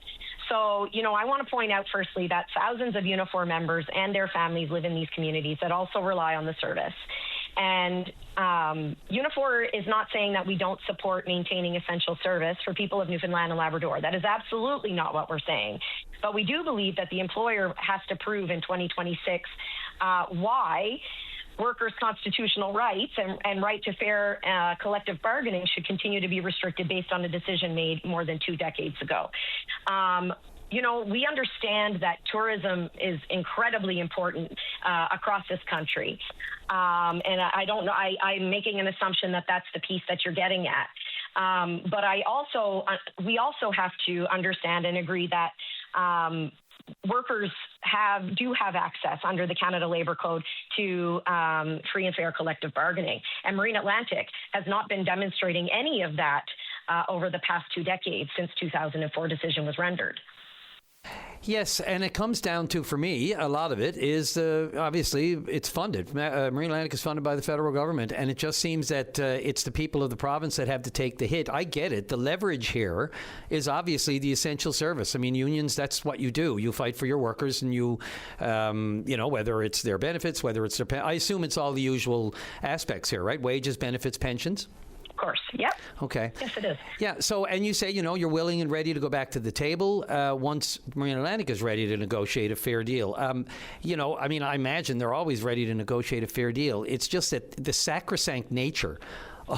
So, I want to point out firstly that thousands of Unifor members and their families live in these communities that also rely on the service. And Unifor is not saying that we don't support maintaining essential service for people of Newfoundland and Labrador. That is absolutely not what we're saying. But we do believe that the employer has to prove in 2026 why workers' constitutional rights and right to fair collective bargaining should continue to be restricted based on a decision made more than 2 decades ago. We understand that tourism is incredibly important across this country. And I don't know, I'm making an assumption that that's the piece that you're getting at. But we also have to understand and agree that workers do have access under the Canada Labour Code to free and fair collective bargaining. And Marine Atlantic has not been demonstrating any of that over the past 2 decades since 2004 decision was rendered. Yes, and it comes down to, for me, a lot of it is obviously it's funded. Marine Atlantic is funded by the federal government, and it just seems that it's the people of the province that have to take the hit. I get it. The leverage here is obviously the essential service. I mean, unions, that's what you do. You fight for your workers, and you whether it's their benefits, whether it's their I assume it's all the usual aspects here, right? Wages, benefits, pensions? Of course. Yep. Okay. Yes, it is. Yeah. So, and you say, you're willing and ready to go back to the table once Marine Atlantic is ready to negotiate a fair deal. I imagine they're always ready to negotiate a fair deal. It's just that the sacrosanct nature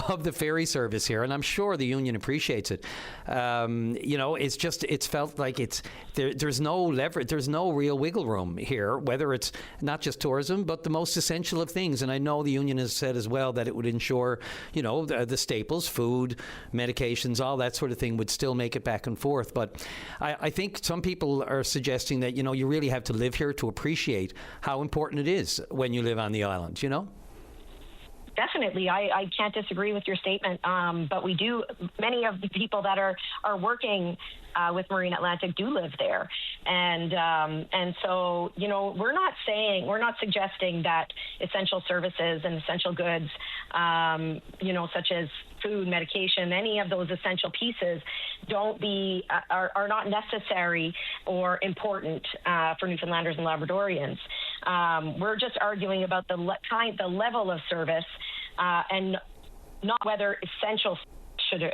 of the ferry service here, and I'm sure the union appreciates it. It's felt like there's no leverage, there's no real wiggle room here, whether it's not just tourism, but the most essential of things. And I know the union has said as well that it would ensure, the staples, food, medications, all that sort of thing would still make it back and forth. But I think some people are suggesting that, you really have to live here to appreciate how important it is when you live on the island, Definitely, I can't disagree with your statement. But we do. Many of the people that are working with Marine Atlantic do live there, and so we're not suggesting that essential services and essential goods, such as food, medication, any of those essential pieces, are not necessary or important for Newfoundlanders and Labradorians. We're just arguing about the level of service, and not whether essential should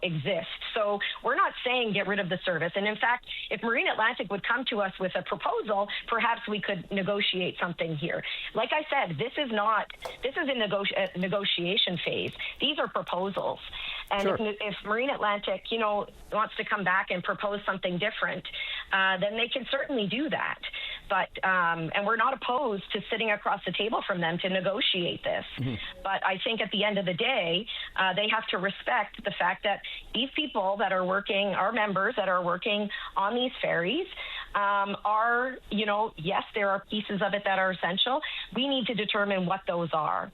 exist. So we're not saying get rid of the service. And in fact, if Marine Atlantic would come to us with a proposal, perhaps we could negotiate something here. Like I said, this is in negotiation phase. These are proposals. And sure. if Marine Atlantic, wants to come back and propose something different, then they can certainly do that. But and we're not opposed to sitting across the table from them to negotiate this. Mm-hmm. But I think at the end of the day, they have to respect the fact that these people that are working, our members that are working on these ferries, are, yes, there are pieces of it that are essential. We need to determine what those are.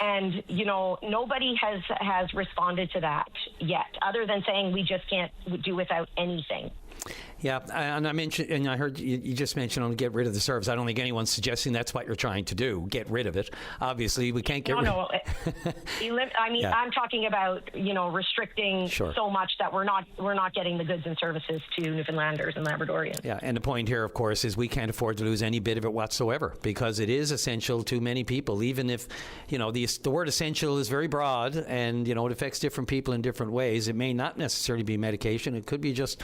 And, nobody has responded to that yet, other than saying we just can't do without anything. Yeah, and I heard you just mentioned get rid of the service. I don't think anyone's suggesting that's what you're trying to do. Get rid of it. Obviously, we can't get rid of it. I'm talking about restricting so much that we're not getting the goods and services to Newfoundlanders and Labradorians. Yeah, and the point here, of course, is we can't afford to lose any bit of it whatsoever, because it is essential to many people. Even if the word essential is very broad, and it affects different people in different ways. It may not necessarily be medication. It could be just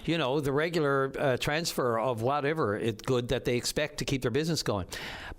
the regular transfer of whatever good that they expect to keep their business going.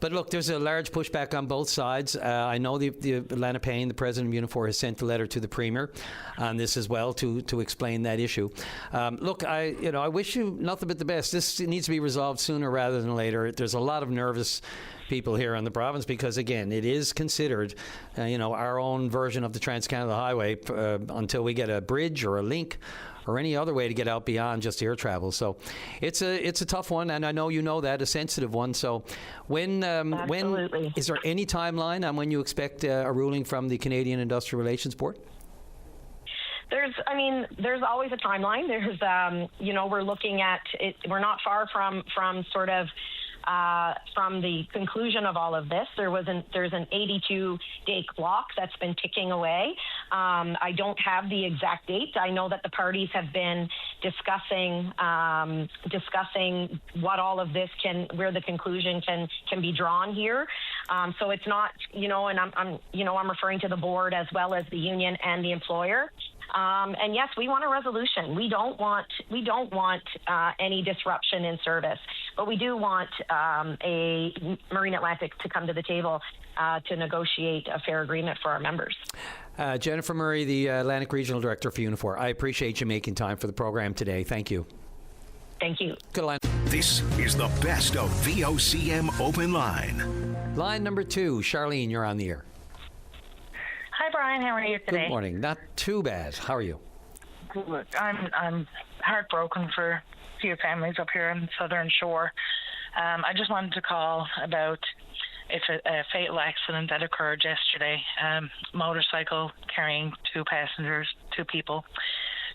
But look, there's a large pushback on both sides. I know the Alana Payne, the president of Unifor, has sent a letter to the Premier on this as well to explain that issue. Look, I wish you nothing but the best. This needs to be resolved sooner rather than later. There's a lot of nervous people here in the province because, again, it is considered, our own version of the Trans-Canada Highway until we get a bridge or a link or any other way to get out beyond just air travel. So it's a tough one, and I know that, a sensitive one. So when is there any timeline on when you expect a ruling from the Canadian Industrial Relations Board? There's always a timeline. There's, we're looking at it. We're not far from sort of from the conclusion of all of this. There's an 82-day clock that's been ticking away. I don't have the exact date. I know that the parties have been discussing what all of this where the conclusion can be drawn here. So it's not, and I'm referring to the board as well as the union and the employer. And yes, we want a resolution. We don't want any disruption in service, but we do want a Marine Atlantic to come to the table to negotiate a fair agreement for our members. Jennifer Murray, the Atlantic Regional Director for Unifor, I appreciate you making time for the program today. Thank you. Thank you. Good line. This is the best of VOCM Open Line. Line number 2, Charlene, you're on the air. Hi, Brian. How are you today? Good morning. Not too bad. How are you? Good. I'm heartbroken for a few families up here on the Southern Shore. I just wanted to call about a fatal accident that occurred yesterday. Motorcycle carrying two people,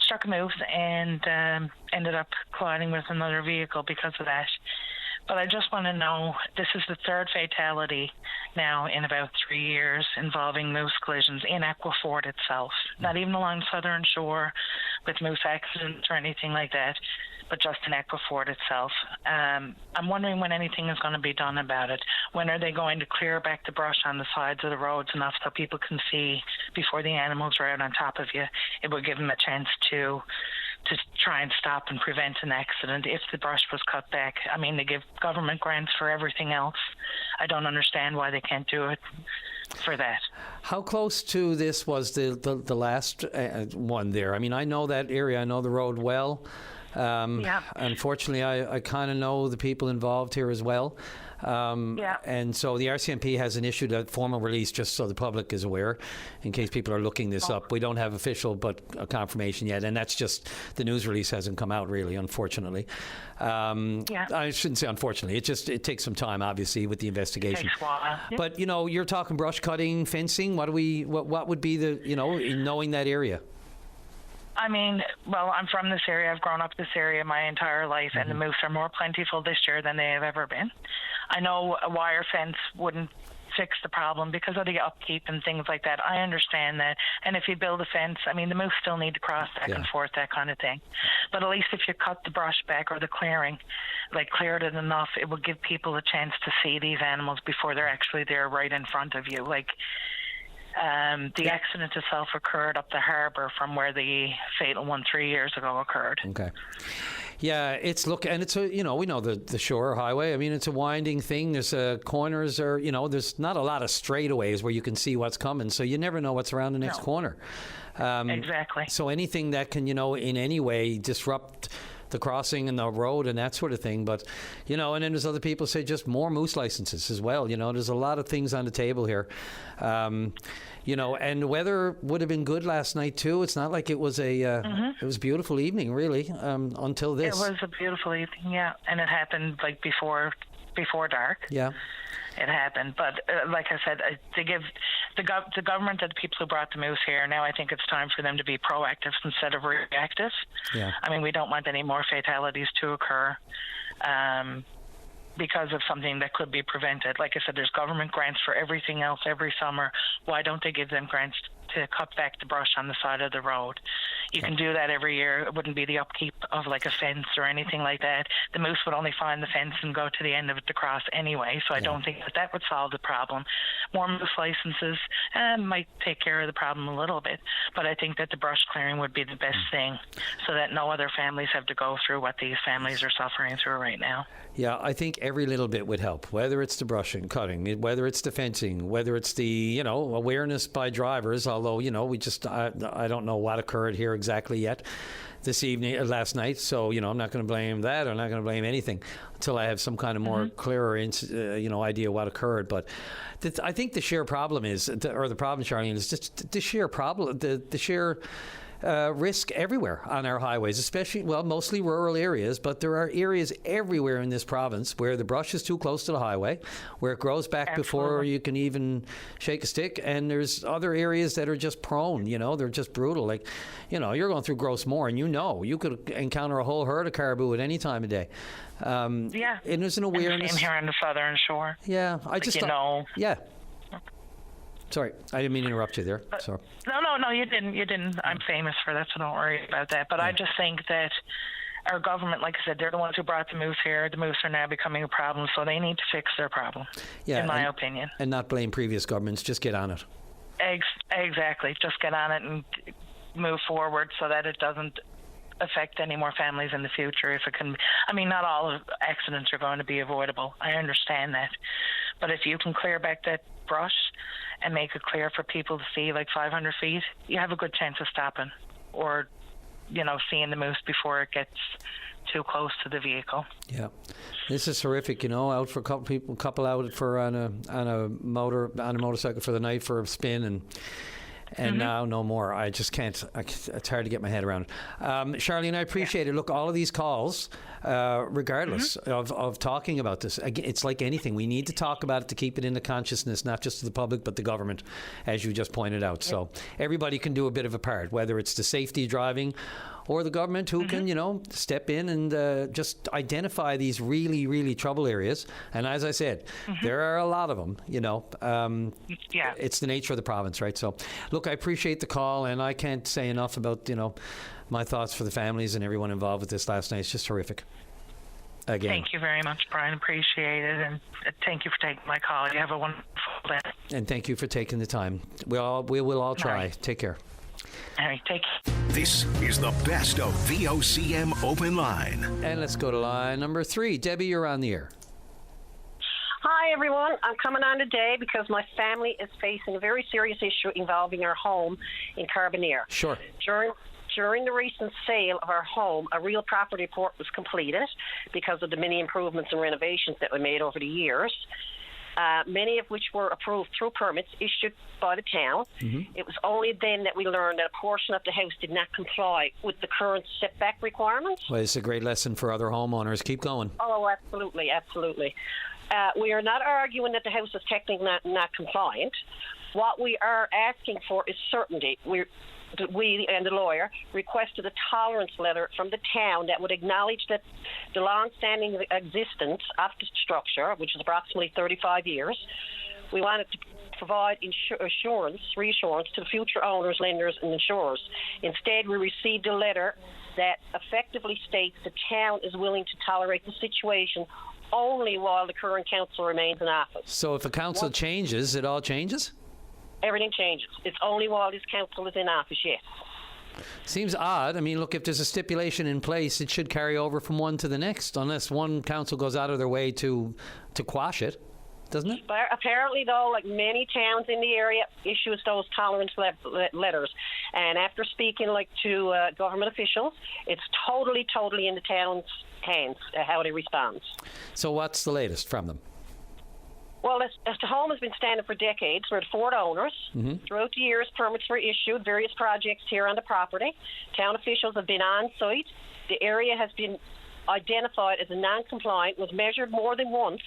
struck a moose and ended up colliding with another vehicle because of that. But I just want to know, this is the third fatality now in about 3 years involving moose collisions in Aquafort itself. Not even along the Southern Shore with moose accidents or anything like that, but just in Aquafort itself. I'm wondering when anything is going to be done about it. When are they going to clear back the brush on the sides of the roads enough so people can see before the animals are out on top of you? It would give them a chance to try and stop and prevent an accident if the brush was cut back. I mean, they give government grants for everything else. I don't understand why they can't do it for that. How close to this was the last one there? I mean, I know that area. I know the road well. Yeah. Unfortunately, I kind of know the people involved here as well. And so the RCMP hasn't issued a formal release, just so the public is aware, in case people are looking this up. We don't have official but a confirmation yet, and that's just the news release hasn't come out really, unfortunately. I shouldn't say unfortunately. It takes some time, obviously, with the investigation. Takes a while. Yeah. But you're talking brush cutting, fencing. What would be the in knowing that area? I mean, well, I'm from this area. I've grown up this area my entire life, and the moose are more plentiful this year than they have ever been. I know a wire fence wouldn't fix the problem because of the upkeep and things like that. I understand that. And if you build a fence, I mean, the moose still need to cross back and forth, that kind of thing. But at least if you cut the brush back or the clearing, cleared it enough, it will give people a chance to see these animals before they're actually there right in front of you. The accident itself occurred up the harbour from where the fatal one 3 years ago occurred. Okay. Yeah, it's we know the shore highway. I mean, it's a winding thing. There's corners there's not a lot of straightaways where you can see what's coming, so you never know what's around the next corner. Exactly. So anything that can, in any way disrupt the crossing and the road and that sort of thing. But, and then there's other people say just more moose licenses as well. There's a lot of things on the table here. And the weather would have been good last night too. It's not like it was it was a beautiful evening really until this. It was a beautiful evening, yeah. And it happened before dark. Yeah. It happened, but like I said, to give the government and the people who brought the moose here, now I think it's time for them to be proactive instead of reactive. Yeah. I mean, we don't want any more fatalities to occur because of something that could be prevented. Like I said, there's government grants for everything else every summer. Why don't they give them grants to cut back the brush on the side of the road? You can do that every year. It wouldn't be the upkeep of a fence or anything like that. The moose would only find the fence and go to the end of it to cross anyway, so I don't think that would solve the problem. More moose licenses might take care of the problem a little bit, but I think that the brush clearing would be the best thing so that no other families have to go through what these families are suffering through right now. Yeah, I think every little bit would help, whether it's the brushing, cutting, whether it's the fencing, whether it's the, awareness by drivers, although, I don't know what occurred here exactly yet last night. So, I'm not going to blame that. I'm not going to blame anything until I have some kind of more clearer, idea what occurred. But I think the sheer problem is, the problem, Charlene, is just the sheer problem, the sheer risk everywhere on our highways, especially, mostly rural areas, but there are areas everywhere in this province where the brush is too close to the highway, where it grows back before you can even shake a stick, and there's other areas that are just prone, they're just brutal. You're going through Gross Moor, and you could encounter a whole herd of caribou at any time of day. And there's an awareness. Same here on the southern shore. Yeah, Yeah. Sorry, I didn't mean to interrupt you there. So. No, you didn't. I'm famous for that, so don't worry about that. But I just think that our government, like I said, they're the ones who brought the moose here. The moose are now becoming a problem, so they need to fix their problem, in my opinion. And not blame previous governments, just get on it. Exactly. Just get on it and move forward so that it doesn't affect any more families in the future. If it can, not all accidents are going to be avoidable. I understand that. But if you can clear back that brush and make it clear for people to see 500 feet, you have a good chance of stopping or, seeing the moose before it gets too close to the vehicle. Yeah, this is horrific. Out for a couple out for on a motorcycle for the night for a spin and now no more. I just can't. It's hard to get my head around. Charlene, I appreciate it. Look, all of these calls, regardless of talking about this, it's like anything. We need to talk about it to keep it in the consciousness, not just to the public, but the government, as you just pointed out. So everybody can do a bit of a part, whether it's the safety driving or the government who can, step in and just identify these really, really trouble areas. And as I said, there are a lot of them, It's the nature of the province, right? So, look, I appreciate the call, and I can't say enough about, my thoughts for the families and everyone involved with this last night. It's just horrific. Again. Thank you very much, Brian. Appreciate it. And thank you for taking my call. You have a wonderful day. And thank you for taking the time. We will all try. Right. Take care. All right, take care. This is the best of VOCM Open Line. And let's go to line number 3. Debbie, you're on the air. Hi, everyone. I'm coming on today because my family is facing a very serious issue involving our home in Carbonear. Sure. During the recent sale of our home, a real property report was completed because of the many improvements and renovations that were made over the years, many of which were approved through permits issued by the town. Mm-hmm. It was only then that we learned that a portion of the house did not comply with the current setback requirements. Well, it's a great lesson for other homeowners. Keep going. Oh, absolutely, absolutely. We are not arguing that the house is technically not compliant. What we are asking for is certainty. We and the lawyer requested a tolerance letter from the town that would acknowledge that the long-standing existence of the structure, which is approximately 35 years, we wanted to provide reassurance to future owners, lenders, and insurers. Instead, we received a letter that effectively states the town is willing to tolerate the situation only while the current council remains in office. So if a council changes, it all changes? Everything changes. It's only while this council is in office, yes. Seems odd. I mean, look, if there's a stipulation in place, it should carry over from one to the next, unless one council goes out of their way to quash it, doesn't it? But apparently, though, like many towns in the area, issues those tolerance letters. And after speaking to government officials, it's totally in the town's hands how they respond. So what's the latest from them? Well, as the home has been standing for decades, we're the fourth owners. Mm-hmm. Throughout the years, permits were issued, various projects here on the property. Town officials have been on site. The area has been identified as a non-compliant, was measured more than once,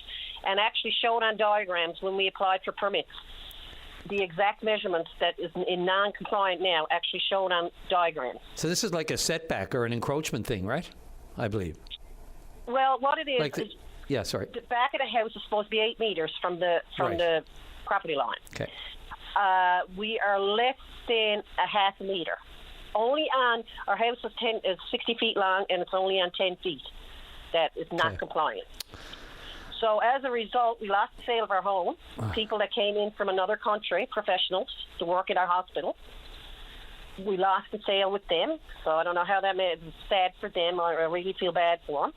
and actually shown on diagrams when we applied for permits. The exact measurements that is in non-compliant now actually shown on diagrams. So this is like a setback or an encroachment thing, right? I believe. Well, what it is is... Yeah, sorry. The back of the house is supposed to be 8 meters from the property line. Okay. We are less than a half a meter. Only on our house is 60 feet long, and it's only on 10 feet that is not compliant. So as a result, we lost the sale of our home. People that came in from another country, professionals, to work at our hospital. We lost the sale with them, so I don't know how that made it sad for them. I really feel bad for them.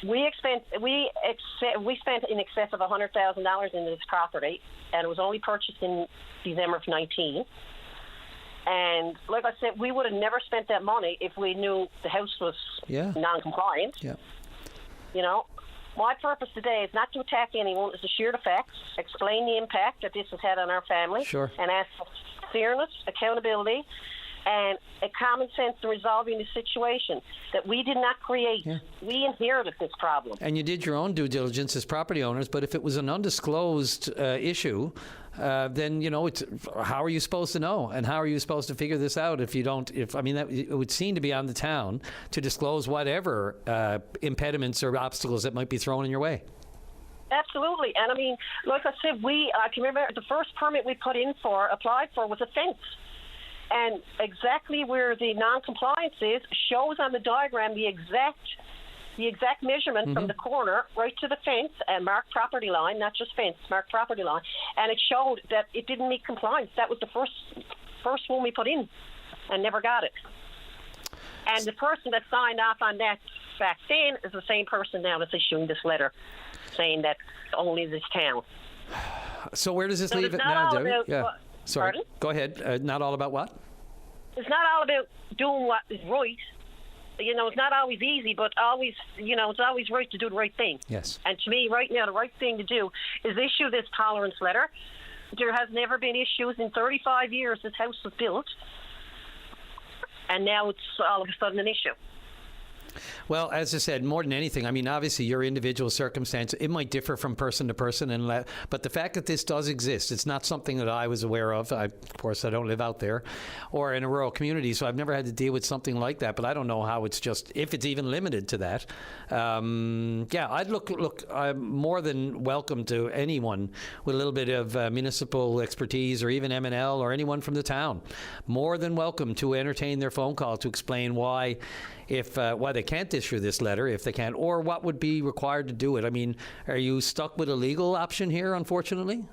We spent in excess of $100,000 in this property, and it was only purchased in December of 19. And like I said, we would have never spent that money if we knew the house was non-compliant. Yeah. You know, my purpose today is not to attack anyone; it's to share the facts, explain the impact that this has had on our family, and ask for fairness, accountability, and a common sense in resolving the situation that we did not create. Yeah. We inherited this problem. And you did your own due diligence as property owners, but if it was an undisclosed issue, then, it's how are you supposed to know? And how are you supposed to figure this out if you don't, it would seem to be on the town to disclose whatever impediments or obstacles that might be thrown in your way. Absolutely. And I mean, like I said, I can remember the first permit we applied for was a fence. And exactly where the non-compliance is shows on the diagram the exact measurement from the corner right to the fence and marked property line, not just fence, marked property line. And it showed that it didn't meet compliance. That was the first one we put in and never got it. And the person that signed off on that back then is the same person now that's issuing this letter saying that only this town. So where does this leave it now, Debbie? Sorry. Pardon? Go ahead. Not all about what? It's not all about doing what is right. It's not always easy, but always, it's always right to do the right thing. Yes. And to me, right now, the right thing to do is issue this tolerance letter. There has never been issues in 35 years this house was built, and now it's all of a sudden an issue. Well, as I said, more than anything, I mean, obviously your individual circumstance, it might differ from person to person, but the fact that this does exist, it's not something that I was aware of. Of course, I don't live out there or in a rural community, so I've never had to deal with something like that, but I don't know how it's if it's even limited to that. I'd look, I'm more than welcome to anyone with a little bit of municipal expertise or even M&L or anyone from the town. More than welcome to entertain their phone call to explain why they can't issue this letter, if they can, or what would be required to do it. I mean, are you stuck with a legal option here, unfortunately?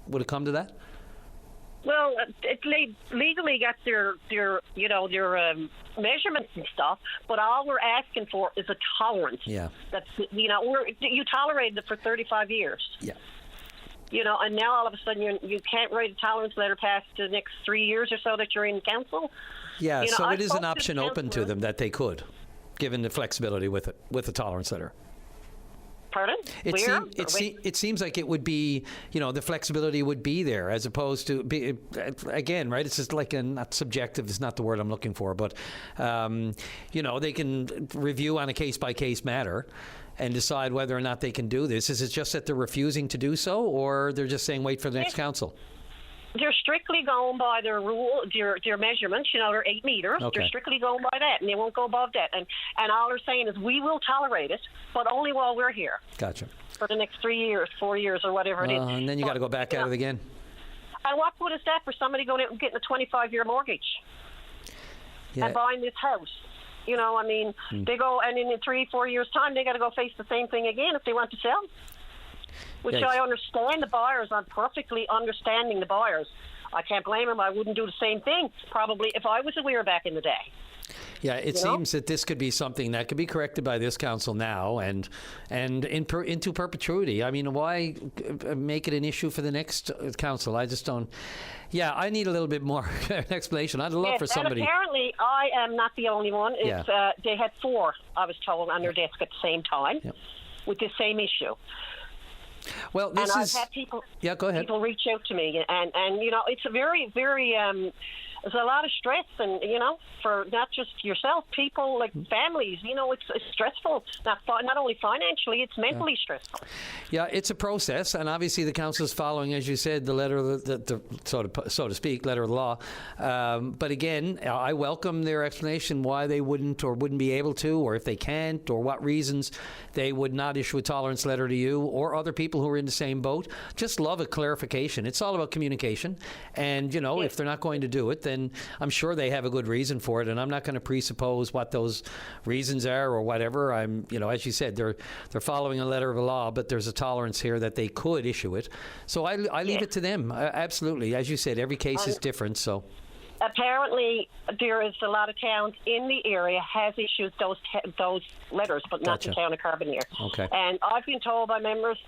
Would it come to that? Well, legally got their measurements and stuff, but all we're asking for is a tolerance. Yeah. That's you tolerated it for 35 years. Yeah. And now all of a sudden you can't write a tolerance letter past the next 3 years or so that you're in council. Yeah. So it is an option open to them that they could, given the flexibility with a tolerance letter. Pardon? It seems like it would be, the flexibility would be there, as opposed to again, right? It's just like not subjective is not the word I'm looking for, but they can review on a case by case matter and decide whether or not they can do this. Is it just that they're refusing to do so, or they're just saying wait for the next council? They're strictly going by their rule, their measurements. They're 8 meters. Okay. They're strictly going by that, and they won't go above that. And all they're saying is we will tolerate it, but only while we're here. Gotcha. For the next 3 years, 4 years, or whatever it is. And then you got to go back at it again. And what good is that for somebody going out and getting a 25-year mortgage and buying this house? They go, and in 3-4 years' time, they got to go face the same thing again if they want to sell. Which I understand the buyers. I'm perfectly understanding the buyers. I can't blame them. I wouldn't do the same thing, probably, if I was a weir back in the day. Yeah, it seems that this could be something that could be corrected by this council now and into perpetuity. I mean, why make it an issue for the next council? I just don't. Yeah, I need a little bit more explanation. I'd love for somebody. And apparently, I am not the only one. It's, they had 4, I was told, on their desk at the same time with the same issue. Well, I've had people. Yeah, go ahead. People reach out to me, and it's a very, very. There's a lot of stress, and for not just yourself, people like families. It's stressful. Not only financially, it's mentally stressful. Yeah, it's a process, and obviously the council is following, as you said, the letter of the so to speak, letter of the law. But again, I welcome their explanation why they wouldn't or wouldn't be able to, or if they can't, or what reasons they would not issue a tolerance letter to you or other people who are in the same boat. Just love a clarification. It's all about communication, and if they're not going to do it, then I'm sure they have a good reason for it, and I'm not going to presuppose what those reasons are or whatever. I'm, as you said, they're following a letter of the law, but there's a tolerance here that they could issue it. So I leave it to them. Absolutely, as you said, every case is different. So apparently, there is a lot of towns in the area has issued those letters, but not the town of Carbonear. Okay. And I've been told by members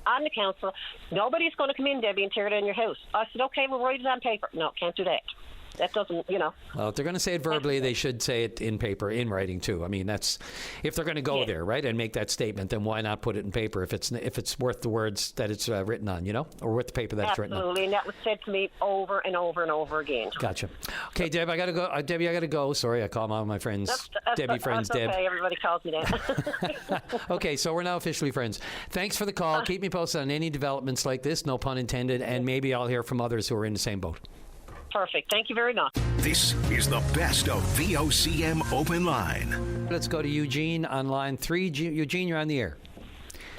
on the council, nobody's going to come in, Debbie, and tear down your house. I said, okay, we'll write it on paper. No, can't do that. That doesn't, Well, if they're going to say it verbally, they should say it in paper, in writing too. I mean, that's if they're going to go there, right, and make that statement. Then why not put it in paper if it's worth the words that it's written on, or worth the paper that it's written on. Absolutely, and that was said to me over and over and over again. Gotcha. Okay, Deb, I got to go. Debbie, I got to go. Sorry, I call all my friends Debbie friends. That's Deb. Okay, everybody calls me that. Okay, so we're now officially friends. Thanks for the call. Keep me posted on any developments like this. No pun intended. And maybe I'll hear from others who are in the same boat. Perfect. Thank you very much. This is the best of VOCM Open Line. Let's go to Eugene on line 3. Eugene, you're on the air.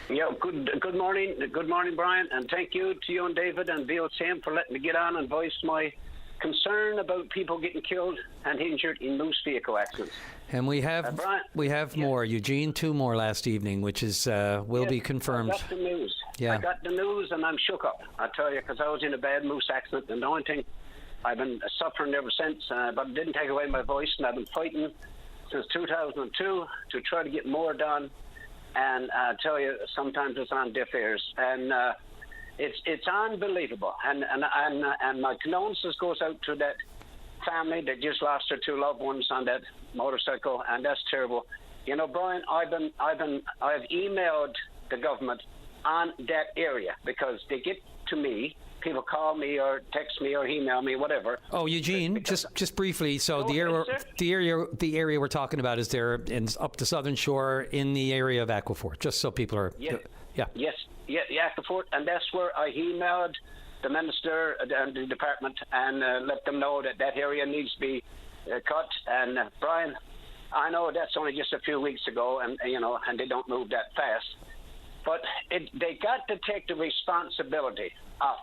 Yeah, good morning. Good morning, Brian, and thank you to you and David and VOCM for letting me get on and voice my concern about people getting killed and injured in moose vehicle accidents. And we have Brian, more, Eugene, 2 more last evening, which is will be confirmed. I got the news. Yeah. I got the news, and I'm shook up. I tell you, because I was in a bad moose accident, and the only thing I've been suffering ever since, but it didn't take away my voice, and I've been fighting since 2002 to try to get more done. And I tell you, sometimes it's on deaf ears, and it's unbelievable. And my condolences goes out to that family that just lost their 2 loved ones on that motorcycle, and that's terrible. Brian, I've emailed the government on that area because they get to me. People call me or text me or email me, whatever. Oh, Eugene, just briefly. So the area we're talking about is there up the southern shore in the area of Aquafor. Just so people are. Yes, Aquafor, and that's where I emailed the minister and the department and let them know that area needs to be cut. And Brian, I know that's only just a few weeks ago, and and they don't move that fast. But they got to take the responsibility of.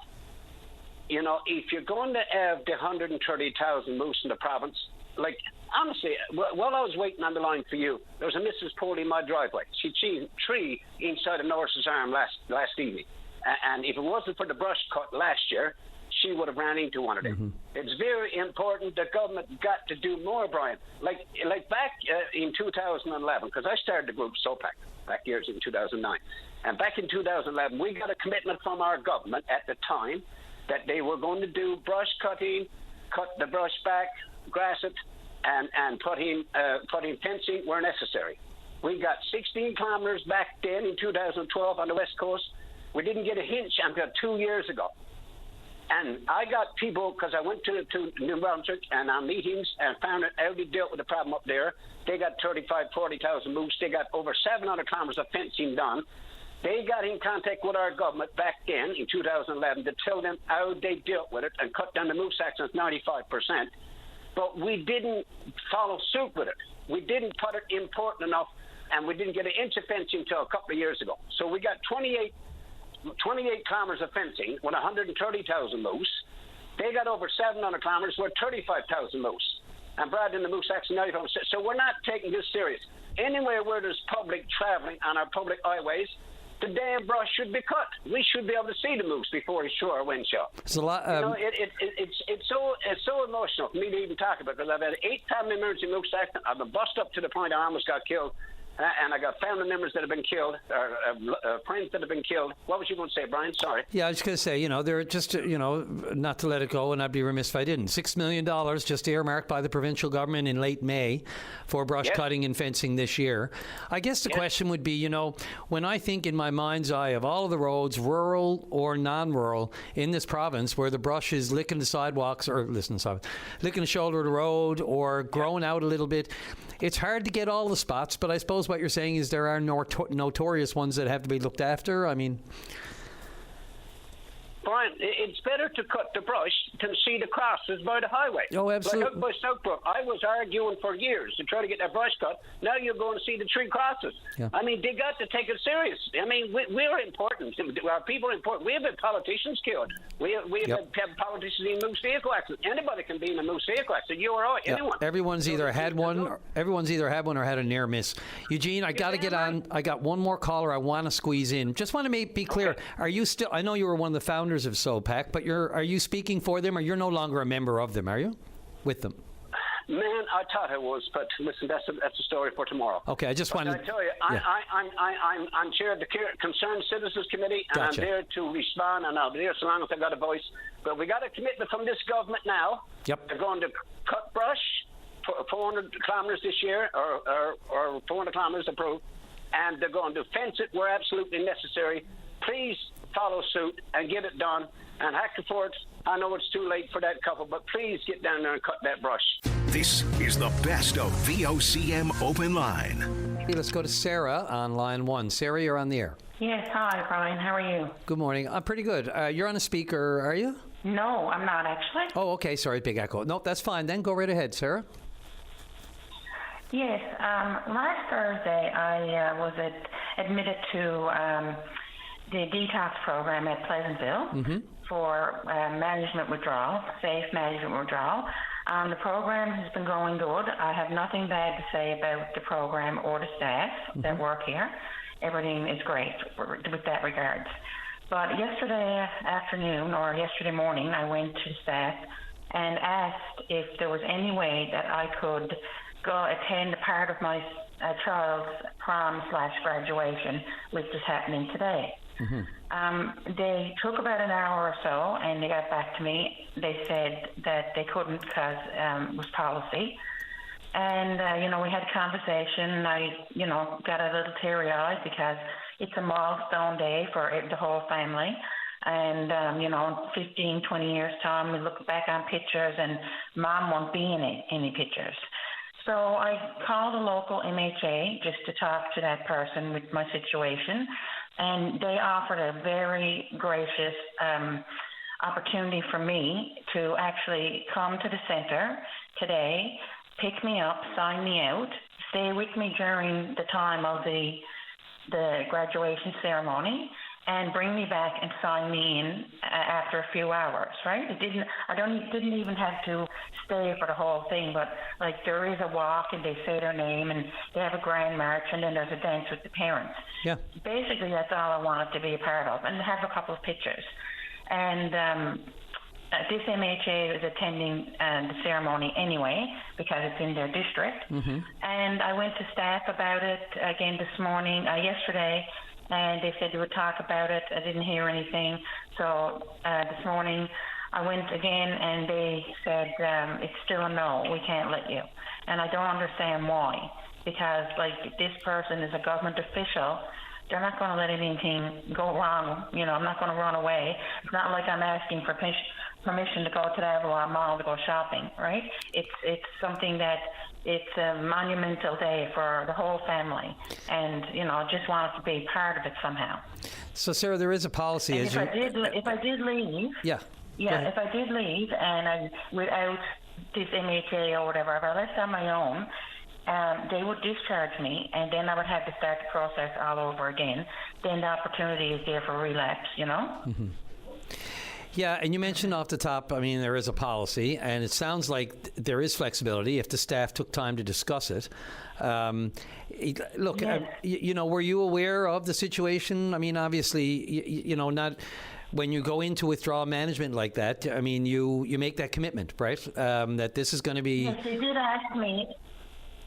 If you're going to have the 130,000 moose in the province, like, honestly, while I was waiting on the line for you, there was a Mrs. Poley in my driveway. She cheated a tree inside a Norse's arm last evening. And if it wasn't for the brush cut last year, she would have ran into one of them. It's very important. The government got to do more, Brian. Like back in 2011, because I started the group SOPAC back years in 2009. And back in 2011, we got a commitment from our government at the time that they were going to do brush cutting, cut the brush back, grass it, and putting fencing where necessary. We got 16 kilometers back then in 2012 on the West Coast. We didn't get a hinge until 2 years ago. And I got people, because I went to New Brunswick and our meetings and found out how they dealt with the problem up there. They got 40,000 moose. They got over 700 kilometers of fencing done. They got in contact with our government back then in 2011 to tell them how they dealt with it and cut down the moose accidents 95%. But we didn't follow suit with it. We didn't put it important enough, and we didn't get an inch of fencing until a couple of years ago. So we got 28 kilometers of fencing with 130,000 moose. They got over 700 kilometers with 35,000 moose. And brought in the moose accident 95%. So we're not taking this serious. Anywhere where there's public traveling on our public highways, the damn brush should be cut. We should be able to see the moose before he's sure or wind shot. It's a lot. It's so emotional for me to even talk about, because I've had 8 family members in moose accident. I've been bust up to the point I almost got killed. And I got family members that have been killed, or friends that have been killed. What was you going to say, Brian? Sorry. Yeah, I was going to say, they're just, not to let it go, and I'd be remiss if I didn't. $6 million just earmarked by the provincial government in late May for brush cutting and fencing this year. I guess the question would be, when I think in my mind's eye of all of the roads, rural or non-rural, in this province where the brush is licking the sidewalks, or licking the shoulder of the road, or growing out a little bit, it's hard to get all the spots, but I suppose what you're saying is there are notorious ones that have to be looked after. I mean, Brian, it's better to cut the brush than see the crosses by the highway. Oh, absolutely. Like out by Southbrook, I was arguing for years to try to get that brush cut. Now you're going to see the tree crosses. Yeah. I mean, they got to take it serious. I mean, we're important. Our people are important. We have had politicians killed. We have had politicians in moose vehicle accidents. Anybody can be in a moose vehicle accident. You or I, anyone. Everyone's either had one or had a near miss. Eugene, I got to get on. I got one more caller I want to squeeze in. Just want to be clear. Okay. Are you still? I know you were one of the founders of SOPAC, but are you speaking for them, or you're no longer a member of them? Are you with them? Man, I thought I was, but listen, that's a story for tomorrow. Okay, I just wanted. I tell you, I'm chair of the Concerned Citizens Committee, and Gotcha. I'm there to respond, and I'll be there so long as I got a voice. But we got a commitment from this government now. Yep. They're going to cut brush for 400 kilometers this year, or 400 kilometers approved, and they're going to fence it where absolutely necessary. Please follow suit and get it done. And Hackford, I know it's too late for that couple, but please get down there and cut that brush. This is the best of VOCM Open Line. Hey, let's go to Sarah on line 1. Sarah, you're on the air. Yes, hi, Brian. How are you? Good morning. I'm pretty good. You're on a speaker, are you? No, I'm not, actually. Oh, okay. Sorry, big echo. Nope, that's fine. Then go right ahead, Sarah. Yes, last Thursday I was admitted to the detox program at Pleasantville for management withdrawal, safe management withdrawal. The program has been going good. I have nothing bad to say about the program or the staff that work here. Everything is great with that regards. But yesterday afternoon or yesterday morning, I went to the staff and asked if there was any way that I could go attend a part of my child's prom/graduation, which is happening today. They took about an hour or so, and they got back to me. They said that they couldn't because it was policy. And, we had a conversation, and I, got a little teary-eyed because it's a milestone day for the whole family. And, 15, 20 years' time, we look back on pictures, and Mom won't be in any pictures. So I called a local MHA just to talk to that person with my situation, and they offered a very gracious opportunity for me to actually come to the center today, pick me up, sign me out, stay with me during the time of the graduation ceremony, and bring me back and sign me in after a few hours, right? I didn't even have to stay for the whole thing, but there is a walk and they say their name and they have a grand march and then there's a dance with the parents. Yeah. Basically, that's all I wanted to be a part of, and have a couple of pictures. And this MHA is attending the ceremony anyway because it's in their district. Mm-hmm. And I went to staff about it again yesterday, and they said they would talk about it. I didn't hear anything. So this morning I went again, and they said it's still a no. We can't let you. And I don't understand why. Because this person is a government official. They're not going to let anything go wrong. I'm not going to run away. It's not like I'm asking for permission to go to the Avalon Mall to go shopping, right? It's something that it's a monumental day for the whole family, and I just wanted to be part of it somehow. So, Sarah, there is a policy. If I did leave, if I did leave and without this MHA or whatever, if I left on my own. They would discharge me, and then I would have to start the process all over again. Then the opportunity is there for relapse, Mm-hmm. Yeah, and you mentioned off the top, there is a policy, and it sounds like there is flexibility if the staff took time to discuss it. Look, yes. Were you aware of the situation? Obviously, not... When you go into withdrawal management like that, you make that commitment, right? That this is going to be... Yes, they did ask me...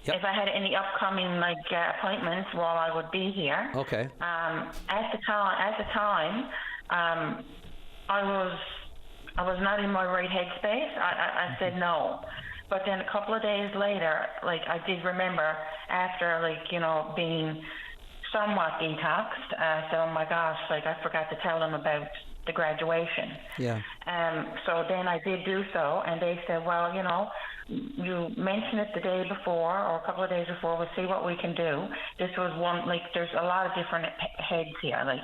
Yep. If I had any upcoming appointments while I would be here. Okay. At the time, I was not in my right headspace. I said no. But then a couple of days later, I did remember after being somewhat detoxed. I said, oh my gosh, I forgot to tell them about the graduation. Yeah. So then I did do so, and they said, well, you mentioned it the day before or a couple of days before. We'll see what we can do. This was one, there's a lot of different heads here. There's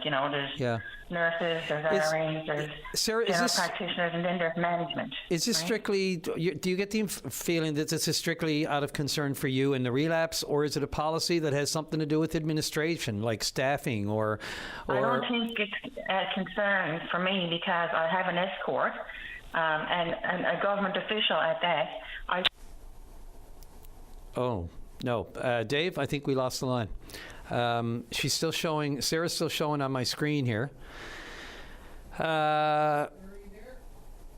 nurses, there's RNs, there's Sarah, general practitioners, and then there's management. Is this strictly, do you get the feeling that this is strictly out of concern for you in the relapse, or is it a policy that has something to do with administration, like staffing or I don't think it's a concern for me because I have an escort and a government official at that. Oh, no. Dave, I think we lost the line. She's still showing, Sarah's still showing on my screen here.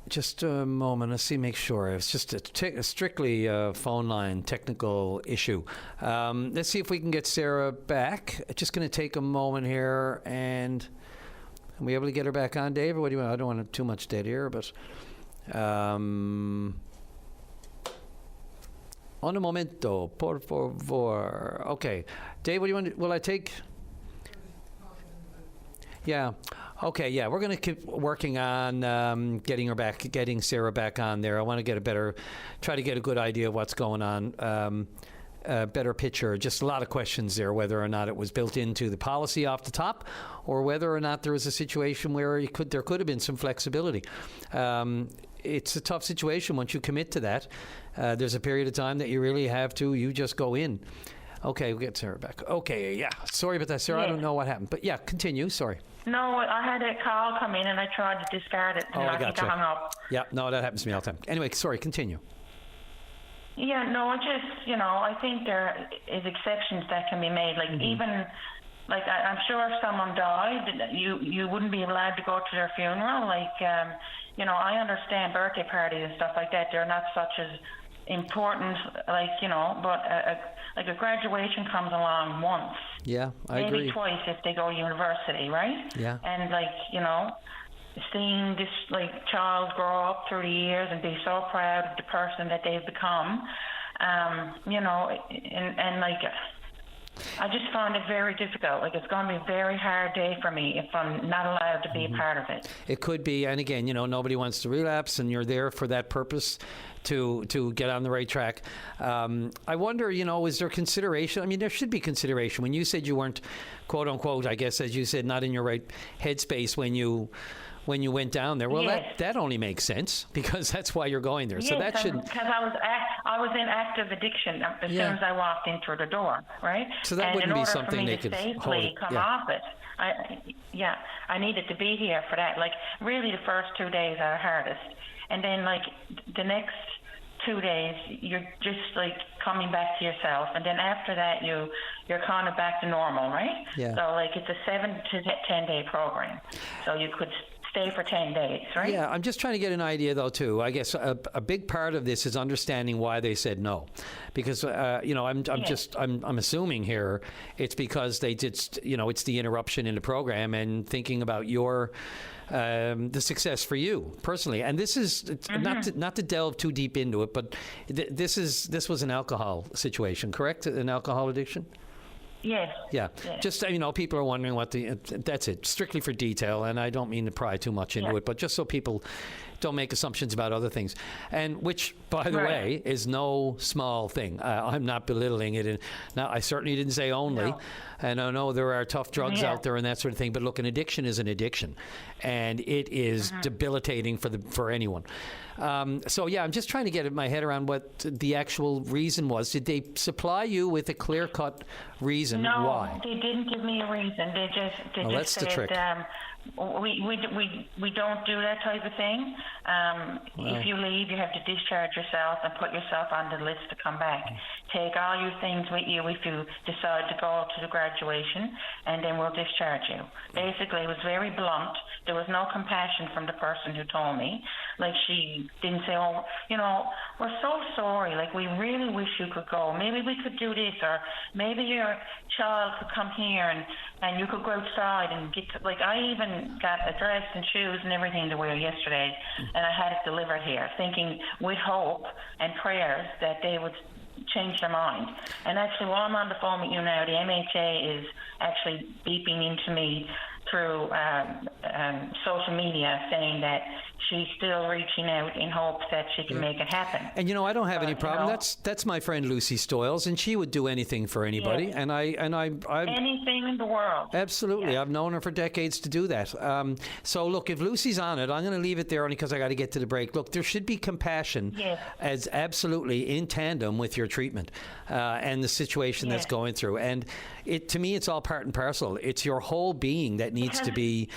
Just a moment. Let's see, make sure. It's just a strictly phone line technical issue. Let's see if we can get Sarah back. It's just going to take a moment here. And are we able to get her back on, Dave? Or what do you want? I don't want too much dead air, but... Un momento, por favor. Okay. Dave, what do you want? Will I take? Yeah. Okay. Yeah. We're going to keep working on getting Sarah back on there. I want to try to get a good idea of what's going on. A better picture. Just a lot of questions there, whether or not it was built into the policy off the top, or whether or not there was a situation where there could have been some flexibility. It's a tough situation once you commit to that. There's a period of time that you really have to. You just go in. Okay, we'll get Sarah back. Okay, yeah. Sorry about that, Sarah. Yes. I don't know what happened. But yeah, continue. Sorry. No, I had a call come in and I tried to discard it. And I got you. hung up. Yeah, no, that happens to me all the time. Anyway, sorry, continue. Yeah, no, I think there is exceptions that can be made. Even, I'm sure if someone died, you wouldn't be allowed to go to their funeral. I understand birthday parties and stuff like that. They're not such as important, but a graduation comes along once. Yeah, I agree. Maybe twice if they go to university, right? Yeah. And seeing this child grow up through the years and be so proud of the person that they've become, I just found it very difficult. It's going to be a very hard day for me if I'm not allowed to be a part of it. It could be, and again, nobody wants to relapse, and you're there for that purpose to get on the right track. I wonder, is there consideration? There should be consideration. When you said you weren't, quote unquote, I guess, as you said, not in your right headspace when you went down there. Well, yes. that only makes sense because that's why you're going there. Yes, so that should. Because I was in active addiction as soon as I walked in through the door, right? So that wouldn't be something they could hold. safely come off it. I needed to be here for that. Really, the first 2 days are hardest, and then the next 2 days you're just coming back to yourself, and then after that you're kind of back to normal, right? Yeah. So it's a 7 to 10 day program, so you could stay for 10 days, right? Yeah, I'm just trying to get an idea, though, too. I guess a big part of this is understanding why they said no, because I'm assuming here it's because they did, it's the interruption in the program and thinking about your the success for you personally. And this is not to delve too deep into it, but this was an alcohol situation, correct? An alcohol addiction. Yes. Yeah. Yes. Just, people are wondering that's it, strictly for detail, and I don't mean to pry too much into it, but just so people don't make assumptions about other things. And which, by the way, is no small thing. I'm not belittling it. Now, I certainly didn't say only. No. And I know there are tough drugs out there and that sort of thing, but look, an addiction is an addiction, and it is debilitating for anyone. So, I'm just trying to get my head around what the actual reason was. Did they supply you with a clear-cut reason why? No, they didn't give me a reason. They just said, the trick. We don't do that type of thing. If you leave, you have to discharge yourself and put yourself on the list to come back. Take all your things with you if you decide to go to the graduation, and then we'll discharge you. Basically, it was very blunt. There was no compassion from the person who told me. Like, she didn't say, we're so sorry. Like, we really wish you could go. Maybe we could do this, or maybe your child could come here and you could go outside and get to, like, I even got a dress and shoes and everything to wear yesterday, and I had it delivered here, thinking with hope and prayers that they would change their mind. And actually, while I'm on the phone with you now, the MHA is actually beeping into me through social media saying that she's still reaching out in hopes that she can make it happen. And I don't have any problem. That's my friend Lucy Stoyles, and she would do anything for anybody. Yes. And I anything in the world. Absolutely, yeah. I've known her for decades to do that. So look, if Lucy's on it, I'm going to leave it there only because I got to get to the break. Look, there should be compassion, as absolutely in tandem with your treatment and the situation that's going through. And to me, it's all part and parcel. It's your whole being that needs to be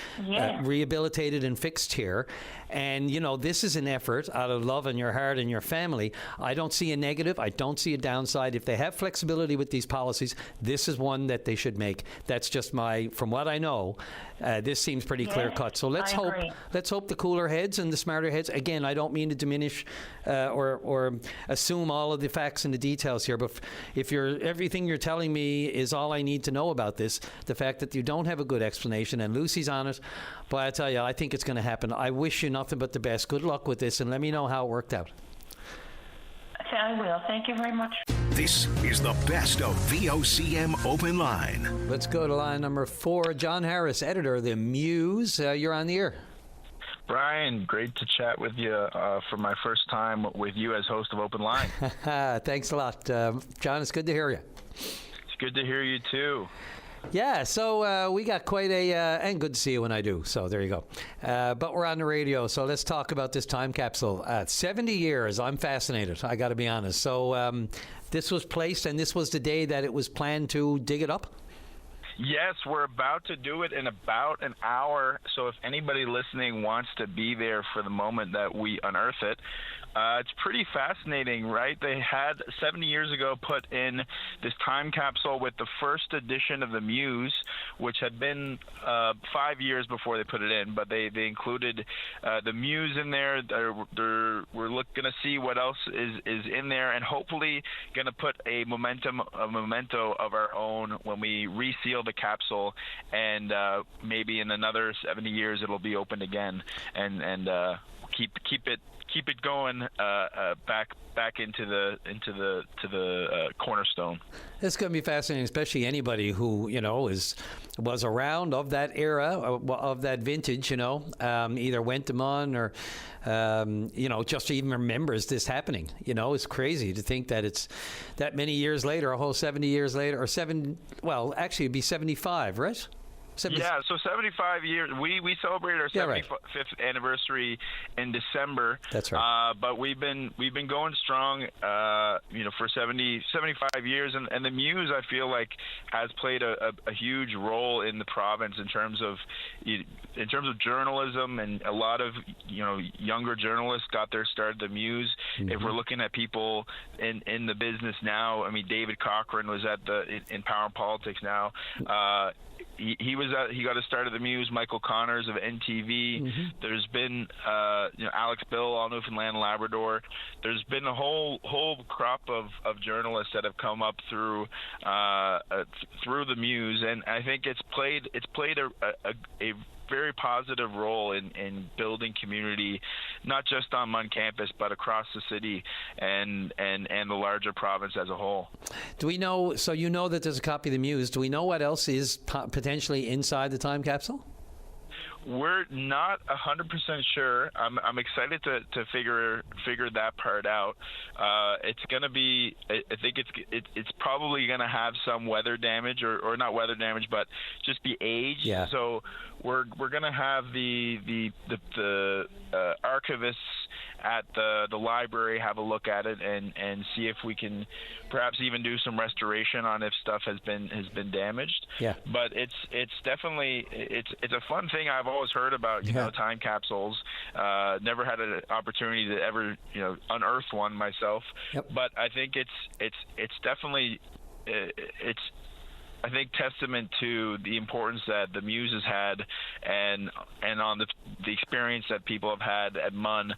rehabilitated and fixed here. And, this is an effort out of love in your heart and your family. I don't see a negative. I don't see a downside. If they have flexibility with these policies, this is one that they should make. That's just from what I know, this seems pretty clear cut. So let's hope the cooler heads and the smarter heads. Again, I don't mean to diminish or assume all of the facts and the details here, but if everything you're telling me is all I need to know about this, the fact that you don't have a good explanation, and Lucy's on it, but I tell you, I think it's going to happen. I wish you nothing but the best. Good luck with this, and let me know how it worked out. I will. Thank you very much. This is the best of VOCM Open Line. Let's go to line number 4. John Harris, editor of The Muse. You're on the air. Brian, great to chat with you for my first time with you as host of Open Line. Thanks a lot. John, it's good to hear you. It's good to hear you, too. Yeah, so we got quite and good to see you when I do, so there you go. But we're on the radio, so let's talk about this time capsule. 70 years, I'm fascinated, I got to be honest. So this was placed, and this was the day that it was planned to dig it up? Yes, we're about to do it in about an hour, so if anybody listening wants to be there for the moment that we unearth it, it's pretty fascinating, right? They had 70 years ago put in this time capsule with the first edition of the Muse, which had been 5 years before they put it in, but they included the Muse in there. We're going to see what else is in there, and hopefully going to put a memento of our own when we reseal the capsule, and maybe in another 70 years it'll be opened again, and keep it going back into the cornerstone. It's going to be fascinating, especially anybody who was around of that era, of that vintage. Either went to MUN or just even remembers this happening. It's crazy to think that it's that many years later, a whole 70 years later, or actually it'd be 75, right? Yeah, so 75 years. We celebrated our 75th anniversary in December. That's right. But we've been going strong, for 75 years, and the Muse, I feel like, has played a huge role in the province in terms of journalism, and a lot of younger journalists got their start at the Muse. Mm-hmm. If we're looking at people in the business now, I mean, David Cochran was in Power and Politics now. he got a start at the Muse. Michael Connors of NTV. Mm-hmm. There's been Alex Bill, all Newfoundland and Labrador. There's been a whole crop of journalists that have come up through the Muse, and I think it's played a very positive role in building community, not just on Munn campus, but across the city and the larger province as a whole. Do we know, so you know that there's a copy of the Muse, do we know what else is potentially inside the time capsule? We're not 100% sure. I'm excited to figure that part out. It's going to be. I think it's probably going to have some weather damage, or not weather damage, but just be aged. Yeah. So we're going to have the archivists at the library have a look at it and see if we can perhaps even do some restoration on if stuff has been damaged. Yeah. But it's definitely it's a fun thing I've always heard about, you know, time capsules. Never had an opportunity to ever, unearth one myself. Yep. But I think it's definitely I think testament to the importance that the Muse has had and on the experience that people have had at Munn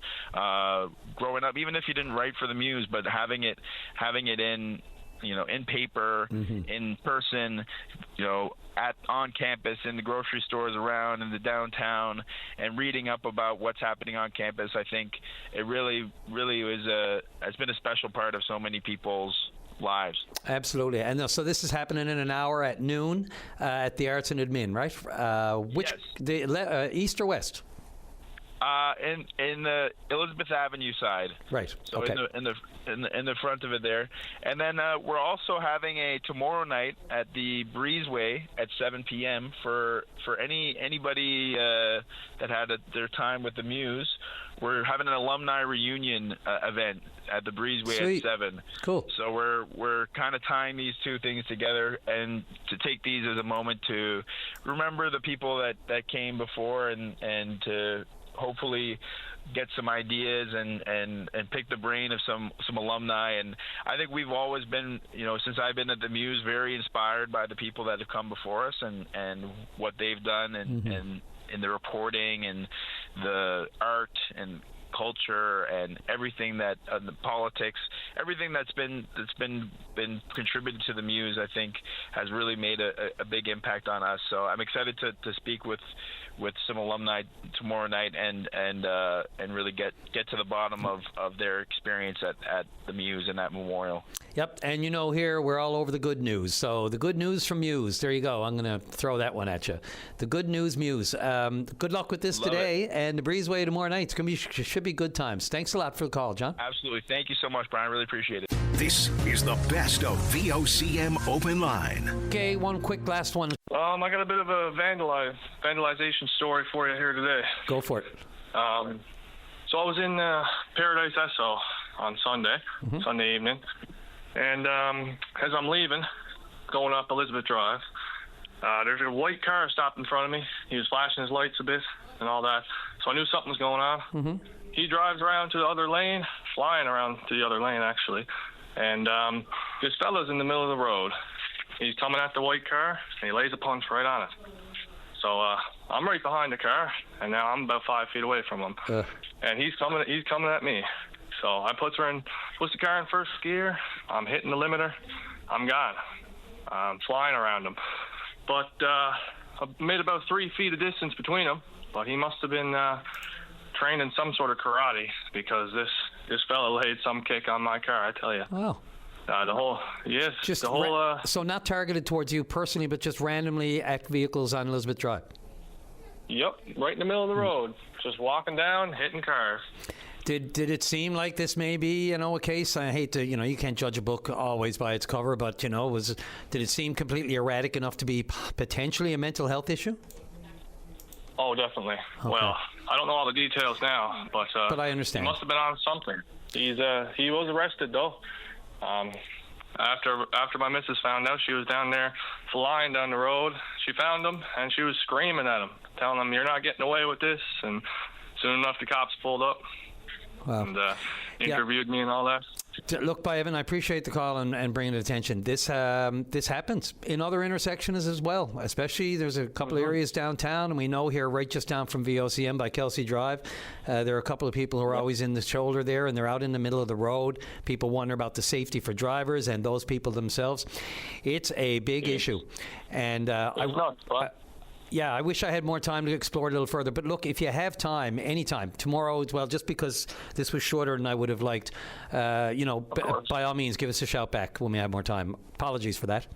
growing up, even if you didn't write for the Muse, but having it in in paper, in person, on campus, in the grocery stores around, in the downtown, and reading up about what's happening on campus. I think it really has been a special part of so many people's lives. Absolutely. And so this is happening in an hour at noon at the Arts and Admin, right? East or west? In the Elizabeth Avenue side. Right. So okay. in the front of it there. And then we're also having a tomorrow night at the Breezeway at 7 p.m. for anybody that had their time with the Muse. We're having an alumni reunion event at the Breezeway Sweet. at 7. Cool. So we're kind of tying these two things together and to take these as a moment to remember the people that came before and to hopefully get some ideas and pick the brain of some alumni. And I think we've always been, since I've been at the Muse, very inspired by the people that have come before us and what they've done and in the reporting and the art and culture and everything that the politics, everything that's been contributed to the Muse, I think has really made a big impact on us. So I'm excited to speak with some alumni tomorrow night and really get to the bottom of their experience at the Muse and that memorial. Yep, and here we're all over the good news. So the good news from Muse. There you go. I'm going to throw that one at you. The good news Muse. Good luck with this today and the Breezeway tomorrow night. Should be good times. Thanks a lot for the call, John. Absolutely. Thank you so much, Brian. Really appreciate it. This is the best of VOCM Open Line. Okay, one quick last one. I got a bit of a vandalization story for you here today. Go for it. So I was in Paradise Esso on Sunday evening, and as I'm leaving, going up Elizabeth Drive, there's a white car stopped in front of me. He was flashing his lights a bit and all that, so I knew something was going on. He drives around to the other lane, flying around to the other lane actually, and this fella's in the middle of the road. He's coming at the white car, and he lays a punch right on it. So I'm right behind the car, and now I'm about 5 feet away from him. And he's coming at me. So I puts the car in first gear. I'm hitting the limiter. I'm gone. I'm flying around him. But I made about 3 feet of distance between them. But he must have been trained in some sort of karate, because this fella laid some kick on my car, I tell you. Wow. So not targeted towards you personally, but just randomly at vehicles on Elizabeth Drive. Yep, right in the middle of the road, just walking down, hitting cars. Did it seem like this may be, a case? I hate to, you can't judge a book always by its cover, but did it seem completely erratic enough to be potentially a mental health issue? Oh, definitely. Okay. Well, I don't know all the details now, but I understand. He must have been on something. He was arrested though. After my missus found out, she was down there flying down the road. She found him, and she was screaming at him, telling him, "You're not getting away with this." And soon enough, the cops pulled up and interviewed me and all that. Look, Evan, I appreciate the call and bringing it to attention. This happens in other intersections as well, especially there's a couple of areas downtown, and we know here right just down from VOCM by Kelsey Drive, there are a couple of people who are always in the shoulder there, and they're out in the middle of the road. People wonder about the safety for drivers and those people themselves. It's a big issue. And yeah, I wish I had more time to explore it a little further. But look, if you have time, anytime, tomorrow as well, just because this was shorter than I would have liked, by all means, give us a shout back when we have more time. Apologies for that.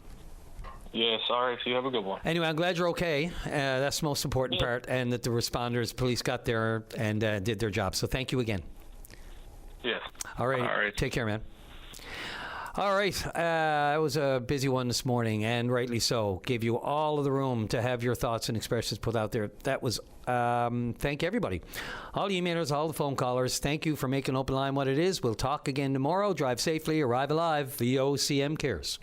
Yeah, sorry. You have a good one. Anyway, I'm glad you're okay. That's the most important part, and that the responders, police got there and did their job. So thank you again. Yeah. All right. Take care, man. All right, it was a busy one this morning, and rightly so. Gave you all of the room to have your thoughts and expressions put out there. That was, thank everybody. All the emailers, all the phone callers, thank you for making Open Line what it is. We'll talk again tomorrow. Drive safely, arrive alive. VOCM cares.